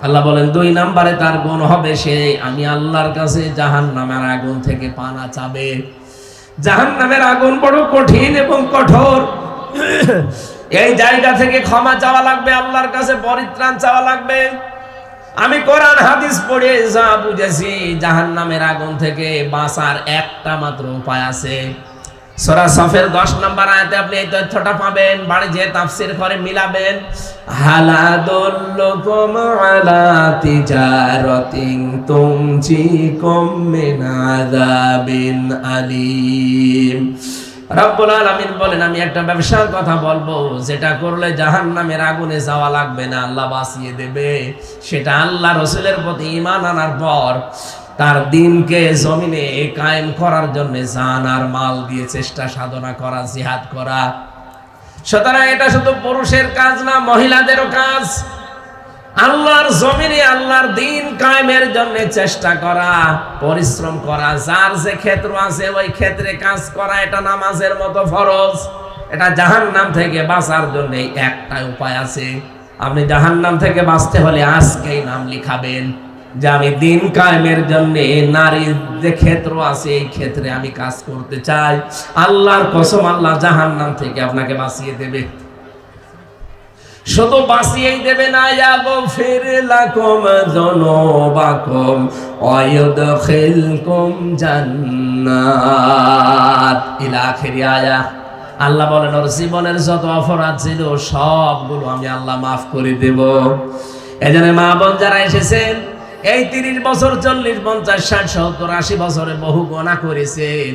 আল্লাহ বলেন 2 নম্বরে তার গুণ হবে সে আমি আল্লাহর কাছে জাহান্নামের আগুন থেকে পানা চাবে। জাহান্নামের আগুন বড় কঠিন এবং কঠোর। এই জায়গা থেকে ক্ষমা চাওয়া লাগবে, আল্লাহর কাছে পরিত্রাণ চাওয়া লাগবে। আমি কোরআন হাদিস পড়ে যা বুঝেছি, জাহান্নামের আগুন থেকে বাঁচার একটা মাত্র উপায় আছে। সূরা সফের 10 নম্বর আয়াতে আপনি এই তথ্যটা পাবেন। বাড়ি যে তাফসীর করে মিলাবেন। হালাদুল্লুকুম আলা তিজারাতিন তুমজিকুম মিন আযাবিন আলীম। রব্বুল আলামিন বলেন, আমি একটা ব্যবসার কথা বলবো, যেটা করলে জাহান্নামের আগুনে যাওয়া লাগবে না, আল্লাহ বাঁচিয়ে দেবে। সেটা আল্লাহ রাসূলের প্রতি ঈমান আনার পর তার দ্বীনকে জমিনে কায়েম করার জন্য জান আর মাল দিয়ে চেষ্টা সাধনা করা, জিহাদ করা। সুতরাং এটা শুধু পুরুষের কাজ না, মহিলাদেরও কাজ। আল্লাহর জমিনে আল্লাহর দ্বীন কায়েমের জন্য চেষ্টা করা, পরিশ্রম করা। যার যে ক্ষেত্র আছে ওই ক্ষেত্রে কাজ করা, এটা নামাজের মতো ফরজ। এটা জাহান্নাম থেকে বাঁচার জন্য একটাই উপায় আছে। আপনি জাহান্নাম থেকে বাঁচতে হলে আজকেই নাম লিখাবেন যে আমি দ্বীন কায়েমের জন্য নারীর যে ক্ষেত্র আছে এই ক্ষেত্রে আমি কাজ করতে চাই। আল্লাহর কসম, আল্লাহ জাহান্নাম থেকে আপনাকে বাঁচিয়ে দেবে। শুধু বাঁচিয়েই দেবে না, ইয়াগফির লাকুম যুনুবাকুম ওয়া ইউদখিলকুম জান্নাত ইলা আখিরি আয়া। আল্লাহ বলেন, ওর জীবনের যত অপরাধ ছিল সবগুলো আমি আল্লাহ মাফ করে দেব। এজন্য মা বোন যারা এসেছেন, এই 30 বছর 40 50 60 70 80 বছরে বহু গুনাহ করেছেন।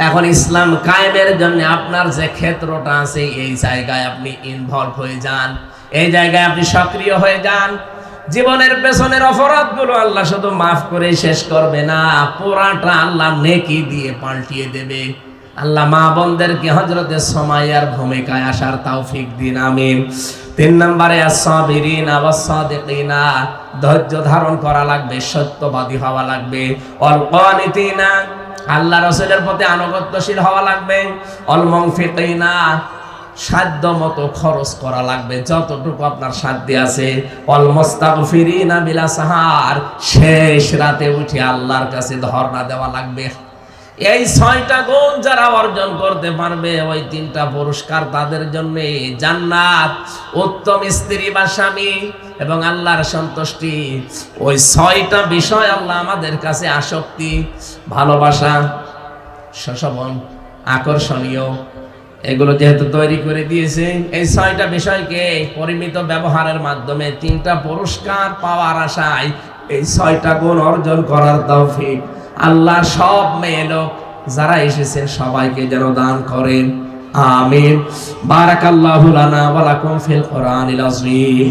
এখন ইসলাম কায়েমের জন্য আপনার যে ক্ষেত্রটা আছে এই জায়গায় আপনি ইনভলভ হয়ে যান, এই জায়গায় আপনি সক্রিয় হয়ে যান। জীবনের পেছনের অপরাধগুলো আল্লাহ শুধু মাফ করে শেষ করবে না, পুরাটা আল্লাহ নেকি দিয়ে পাল্টিয়ে দেবে। আল্লাহ মা বোনদেরকে হযরতে সুমাইয়ার ভূমিকায় আসার তৌফিক দিন, আমিন। 3 নম্বরে আস-সাবিরিনা ওয়াস-সাদিকিনা, ধৈর্য ধারণ করা লাগবে, সত্যবাদী হওয়া লাগবে। অল কানিতিনা, আল্লাহ রাসূলের প্রতি আনুগত্যশীল হওয়া লাগবে। অল মুনফিকিনা, সাধ্য মতো খরচ করা লাগবে, যতটুকু আপনার সাধ্য আছে। অল মুস্তাগফিরিনা বিলা সাহার, শেষ রাতে উঠে আল্লাহর কাছে ধর্ণা দেওয়া লাগবে। এই 6টা গুণ যারা অর্জন করতে পারবে, ওই 3টা পুরস্কার তাদের জন্য জান্নাত, উত্তম স্ত্রী বা স্বামী এবং আল্লাহর সন্তুষ্টি। ওই 6টা বিষয় আল্লাহ আমাদের কাছে আসক্তি, ভালোবাসা, সশবন, আকর্ষণীয়, এগুলো যেহেতু তৈরি করে দিয়েছে, এই 6টা বিষয়কে পরিমিত ব্যবহারের মাধ্যমে 3টা পুরস্কার পাওয়ার আশায় এই 6টা গুণ অর্জন করার তৌফিক আল্লাহ সব মেয়ে লোক যারা এসেছেন সবাইকে যেন দান করেন, আমিন। বারাকাল্লাহু লানা ওয়া লাকুম ফিল কোরআনিল আযীম।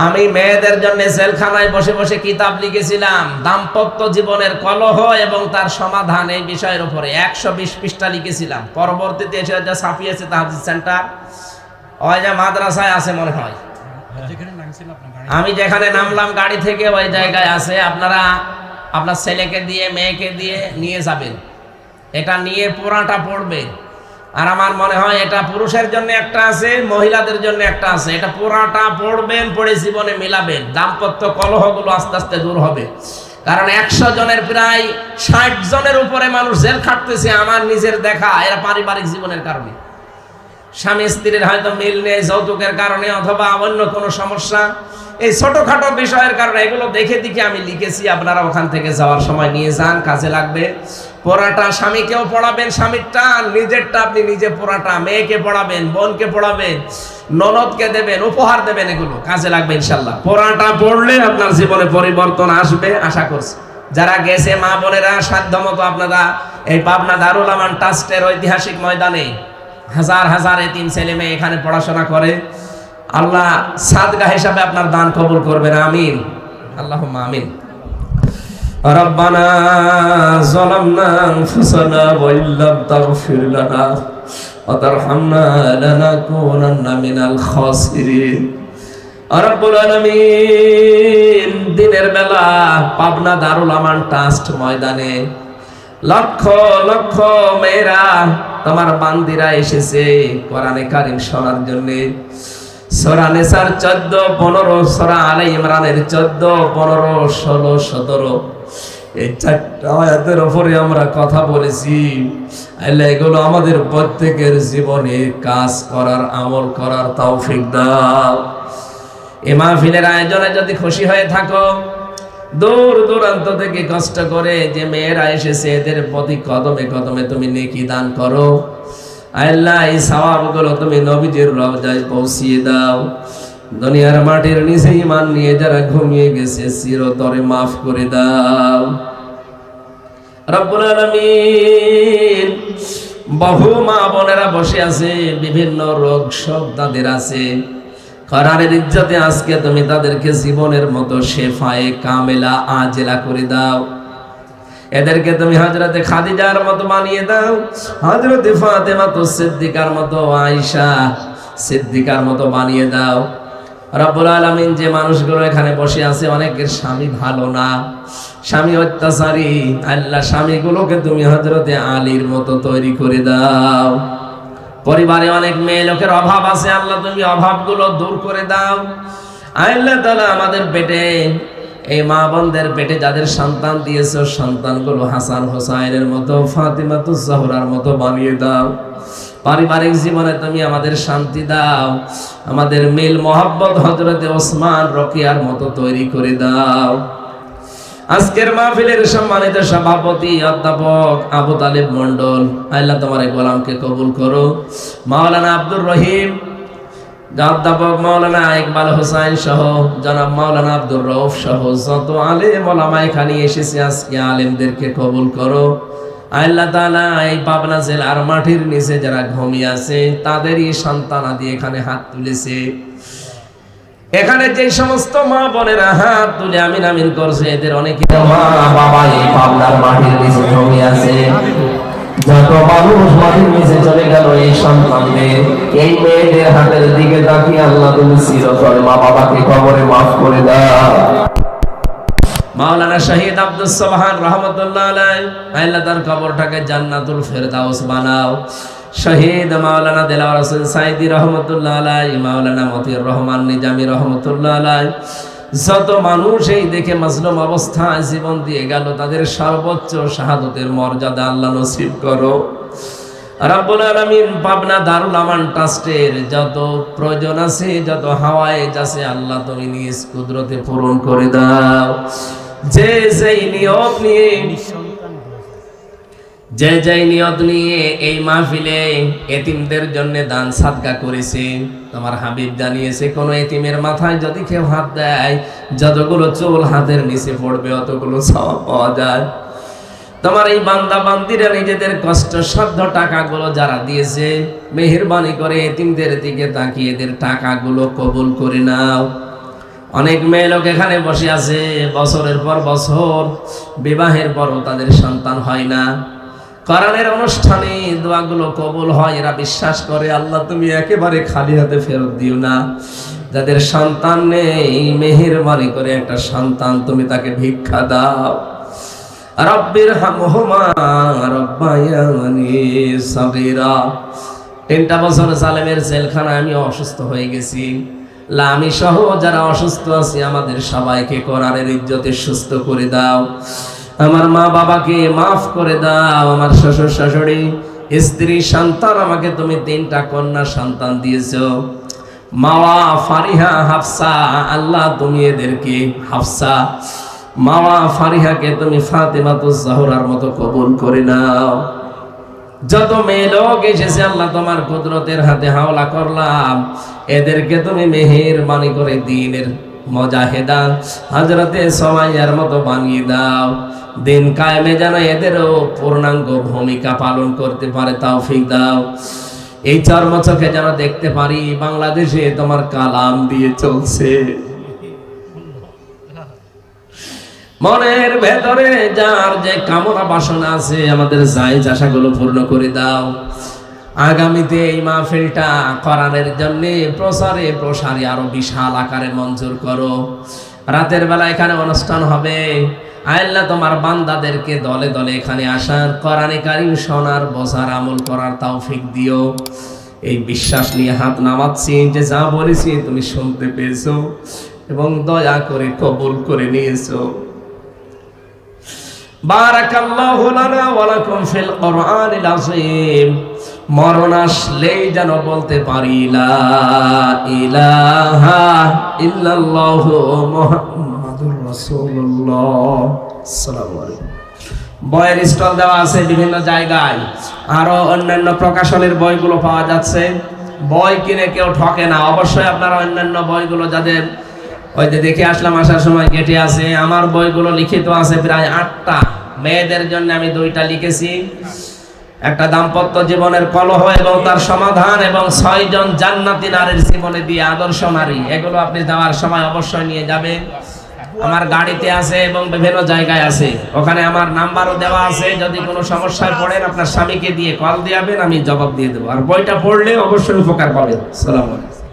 আমি মেয়েদের জন্য জেলখানায় বসে বসে কিতাব লিখেছিলাম, দাম্পত্য জীবনের কলহ এবং তার সমাধান, এই বিষয়ের উপরে 120 পৃষ্ঠা লিখেছিলাম। পরবর্তীতে এসে যা ছাপিয়েছে তাহজিদ সেন্টার, ওই যে মাদ্রাসায় আছে মনে হয়, আমি যেখানে নামলাম গাড়ি থেকে ওই জায়গায় আছে। আপনারা আপনার ছেলেকে দিয়ে মেয়েকে দিয়ে নিয়ে যাবেন, এটা নিয়ে পুরাটা পড়বেন। আর আমার মনে হয় এটা পুরুষের জন্য একটা আছে, মহিলাদের জন্য একটা আছে। এটা পুরাটা পড়বেন, পড়ে জীবনে মিলাবেন। দাম্পত্য কলহগুলো আস্তে আস্তে দূর হবে। কারণ 100 জনের প্রায় 60 জনের উপরে মানুষ জেল খাটতেছে আমার নিজের দেখা, এরা পারিবারিক জীবনের কারণে। স্বামী স্ত্রীর হয়তো মিল নেই, যৌতুকের কারণে অথবা অন্য কোনো সমস্যা, এই ছোটখাটো বিষয়ের কারণে। এগুলো দেখে দেখে আমি লিখেছি, আপনারা ওখান থেকে যাওয়ার সময় নিয়ে যান, কাজে লাগবে। পড়াটা স্বামীকেও পড়াবেন, স্বামীরটা, নিজেরটা আপনি নিজে পড়াটা, মেয়েকে পড়াবেন, বোনকে পড়াবেন, ননদকে দেবেন, উপহার দেবেন, এগুলো কাজে লাগবে ইনশাল্লাহ। পড়াটা পড়লে আপনার জীবনে পরিবর্তন আসবে আশা করছি। যারা গেছে মা বোনেরা, সাধ্যমতো আপনারা এই পাবনা দারুল আমান ট্রাস্টের ঐতিহাসিক ময়দানে হাজার হাজার এতিম ছেলে মেয়ে এখানে পড়াশোনা করে, আল্লাহ সাদকা হিসাবে আপনার দান কবুল করবেন, আমিন, আল্লাহুম্মা আমিন। রব্বানা যালামনা আনফুসানা ওয়া ইল্লাম তাগফির লানা ওয়া তারহামনা লানাকুনান্না মিনাল খাসিরিন। রব্বুল আলামিন, দিনের বেলা পাবনা দারুল আমান ট্রাস্ট ময়দানে লক্ষ লক্ষ মেয়েরা, তোমার বান্দিরা এসেছে কোরআনে কারীম শোনার জন্য। সূরা নিসার 14, 15, সূরা আলে ইমরানের 14, 15, 16, 17, এই 4টা আয়াতের উপরে আমরা কথা বলেছি। আল্লাহ এগুলো আমাদের প্রত্যেকের জীবনে কাজ করার, আমল করার তৌফিক দাও। এই মাহফিলের আয়োজনে যদি খুশি হয়ে থাকো, দূর দূরান্ত থেকে কষ্ট করে যে মেয়েরা এসেছে, এদের প্রতি কদমে কদমে তুমি নেকি দান করো। আল্লাহ এই সওয়াবগুলো তুমি নবীজির রওজায় পৌঁছিয়ে দাও। দুনিয়ার মাটির নিচে ঈমান নিয়ে যারা ঘুমিয়ে গেছে, চিরতরে মাফ করে দাও। রব্বুল আলামিন, বহু মা বোনেরা বসে আছে, বিভিন্ন রোগ শোক তাদের আছে। কোরআনের ইজ্জতে আজকে তুমি তাদেরকে জীবনের মতো শেফায়ে কামেলা আজেলা করে দাও। এদেরকে তুমি হযরতে খাদিজার মতো বানিয়ে দাও, হযরতে ফাতেমা তো সিদ্দিকার মতো, আয়েশা সিদ্দিকার মতো বানিয়ে দাও। রব্বুল আলামিন, যে মানুষগুলো এখানে বসে আছে অনেকের স্বামী ভালো না, স্বামী অত্যাচারী, আল্লাহ স্বামীগুলোকে তুমি হযরতে আলীর মতো তৈরি করে দাও। পরিবারে অনেক মেয়ে লোকের অভাব আছে, আল্লাহ তুমি অভাবগুলো দূর করে দাও। আল্লাহ তাআলা আমাদের পেটে, এই মা বোনদের পেটে যাদের সন্তান দিয়েছো, সন্তানগুলো হাসান হোসাইনের মতো, ফাতিমাতুজ জাহরার মতো বানিয়ে দাও। পারিবারিক জীবনে তুমি আমাদের শান্তি দাও, আমাদের মিল মহব্বত হযরতে ওসমান রকিয়ার মতো তৈরি করে দাও। আজকের মাহফিলের সম্মানিত সভাপতি অধ্যাপক আবু তালেব মন্ডল, আল্লাহ তোমার এই গোলামকে কবুল করো। মাওলানা আব্দুর রহিম, অধ্যাপক মাওলানা ইকবাল হোসাইন সহ জনাব মাওলানা আব্দুর রউফ সহ যত আলেম ওলামা এখানে এসেছে, আজকে আলেমদেরকে কবুল করো। আল্লাহ তাআলা এই পাবনা জেলার মাটির নিচে যারা ঘুমিয়ে আছে, তাদেরই সন্তানাদি এখানে হাত তুলেছে। এখানে যে সমস্ত মা বোনেরা হাত তুলে আমিন আমিন করছে, এদের অনেকে মা বাবা এই পাবনার মাটির নিচে ঘুমিয়ে আছে। যত মানুষ গেল এই সন্তান মেয়ে, এই মেয়েদের হাতের দিকে তাকিয়ে আল্লাহ তুমি চিরতরে মা বাবাকে কবরে মাফ করে দাও। মাওলানা শহীদ আব্দুস সোবহান রহমতুল্লাহ আলাইহি, আল্লাহ তার কবরটাকে জান্নাতুল ফেরদাউস বানাও। শহীদ মাওলানা দেলাওয়ার হোসেন সাইদি রহমতুল্লাহ আলাইহি, মাওলানা মতিউর রহমান নিজামী রহমতুল্লাহ আলাইহি, যত মানুষ এই দেখে মাজলুম অবস্থায় জীবন দিয়ে গেল, তাদের সর্বোচ্চ শাহাদতের মর্যাদা আল্লাহ নসিব করো রব্বুল আলামিন। পাবনা দারুল আমান ট্রাস্টের যত প্রয়োজন আছে, যত হাওয়ায়েজ আছে, আল্লাহ তুমি নিজ কুদরতে পূরণ করে দাও। যে যেই নিয়ত নিয়ে এই মাহফিলে এতিমদের জন্য দান সাদকা করেছে, তোমার হাবিব জানিয়েছে কোন এতিমের মাথায় যদি কেউ হাত দেয়, যতগুলো চুল হাতের নিচে পড়বে অতগুলো সওয়াব পাওয়া যায়। তোমার এই বান্দা বান্দিরা নিজেদের কষ্ট সাধ্য টাকাগুলো যারা দিয়েছে, মেহেরবানি করে এতিমদের দিকে তাকিয়ে এদের টাকাগুলো কবুল করে নাও। অনেক মেয়ে লোক এখানে বসে আছে, বছরের পর বছর বিবাহের পরও তাদের সন্তান হয় না। কোরআনের অনুষ্ঠানে দোয়াগুলো কবুল হয়, এরা বিশ্বাস করে আল্লাহ তুমি একেবারে খালি হাতে ফেরত দিও না। যাদের সন্তান নেই, মেহেরবানি করে একটা সন্তান তুমি তাকে ভিক্ষা দাও। রব্বির হামহুমা রব্বায়ানি সগীরা। 3টা বছর জালেমের জেলখানায় আমি অসুস্থ হয়ে গেছি। আমি সহ যারা অসুস্থ আছি আমাদের সবাইকে কোরআনের ইজ্জতে সুস্থ করে দাও। আমার মা বাবাকে মাফ করে দাও। আমার শ্বশুর শাশুড়ি, স্ত্রী, সন্তান, আমাকে তুমি 3টা কন্যা সন্তান দিয়েছো। মাওয়া, ফারিহা, হাফসা, আল্লাহ তুমি এদেরকে হাফসা, মাওয়া ফারিহাকে তুমি ফাতেমাতুজ জাহরার মতো কবুল করে নাও। যত মেয়ে লোক এসেছে আল্লাহ তোমার কুদরতের হাতে হাওলা করলাম, এদেরকে তুমি মেহেরবানি করে দ্বীনের মুজাহিদা হযরতে সুমাইয়ার মতো বানিয়ে দাও। দিন কায়েমে যেন এদেরও পূর্ণাঙ্গ ভূমিকা পালন করতে পারে তৌফিক দাও। এই চর্মচোখে যেন দেখতে পারি বাংলাদেশে তোমার কালাম দিয়ে চলছে। মনের ভেতরে যার যে কামনা বাসনা আছে, আমাদের জায়েজ আশাগুলো পূর্ণ করে দাও। আগামীতে এই মাহফিলটা কোরআনের জন্য প্রচারে প্রসারে আরো বিশাল আকারে মঞ্জুর করো। রাতের বেলা এখানে অনুষ্ঠান হবে। আল্লাহ তোমার বান্দাদেরকে দলে দলে এখানে আসার, কোরআনে কারীম শোনার, বোঝার, আমল করার তৌফিক দিও। এই বিশ্বাস নিয়ে হাত নামাচ্ছি যে যা বলেছি তুমি শুনতে পেয়েছো এবং দয়া করে কবুল করে নিয়েছো। বারাকাল্লাহু লানা ওয়া লাকুম ফিল কোরআনিল আযীম। মরণ আসলেই যেন বলতে পারি লা ইলাহা ইল্লাল্লাহু মুহাম্মাদুর রাসূলুল্লাহ। আসসালামু আলাইকুম। বইয়ের স্টল দেওয়া আছে বিভিন্ন জায়গায়, আরো অন্যান্য প্রকাশনের বইগুলো পাওয়া যাচ্ছে। বই কিনে কেউ ঠকে না। অবশ্যই আপনারা অন্যান্য বইগুলো যাদের ওই যে দেখে আসলাম আসার সময় গেটে আছে, আমার বইগুলো লিখিত আছে প্রায় 8টা। মেয়েদের জন্য আমি 2টা লিখেছি, একটা দাম্পত্য জীবনের কলহ এবং তার সমাধান, এবং 6 জন জান্নাতি নারীর জীবনে দিয়ে আদর্শ নারী। এগুলো আপনি যাওয়ার সময় অবশ্যই নিয়ে যাবেন। আমার গাড়িতে আছে এবং বিভিন্ন জায়গায় আছে, ওখানে আমার নাম্বারও দেওয়া আছে। যদি কোনো সমস্যায় পড়েন আপনার স্বামীকে দিয়ে কল দিয়াবেন, আমি জবাব দিয়ে দেবো। আর বইটা পড়লে অবশ্যই উপকার পাবেন। আসসালামু আলাইকুম।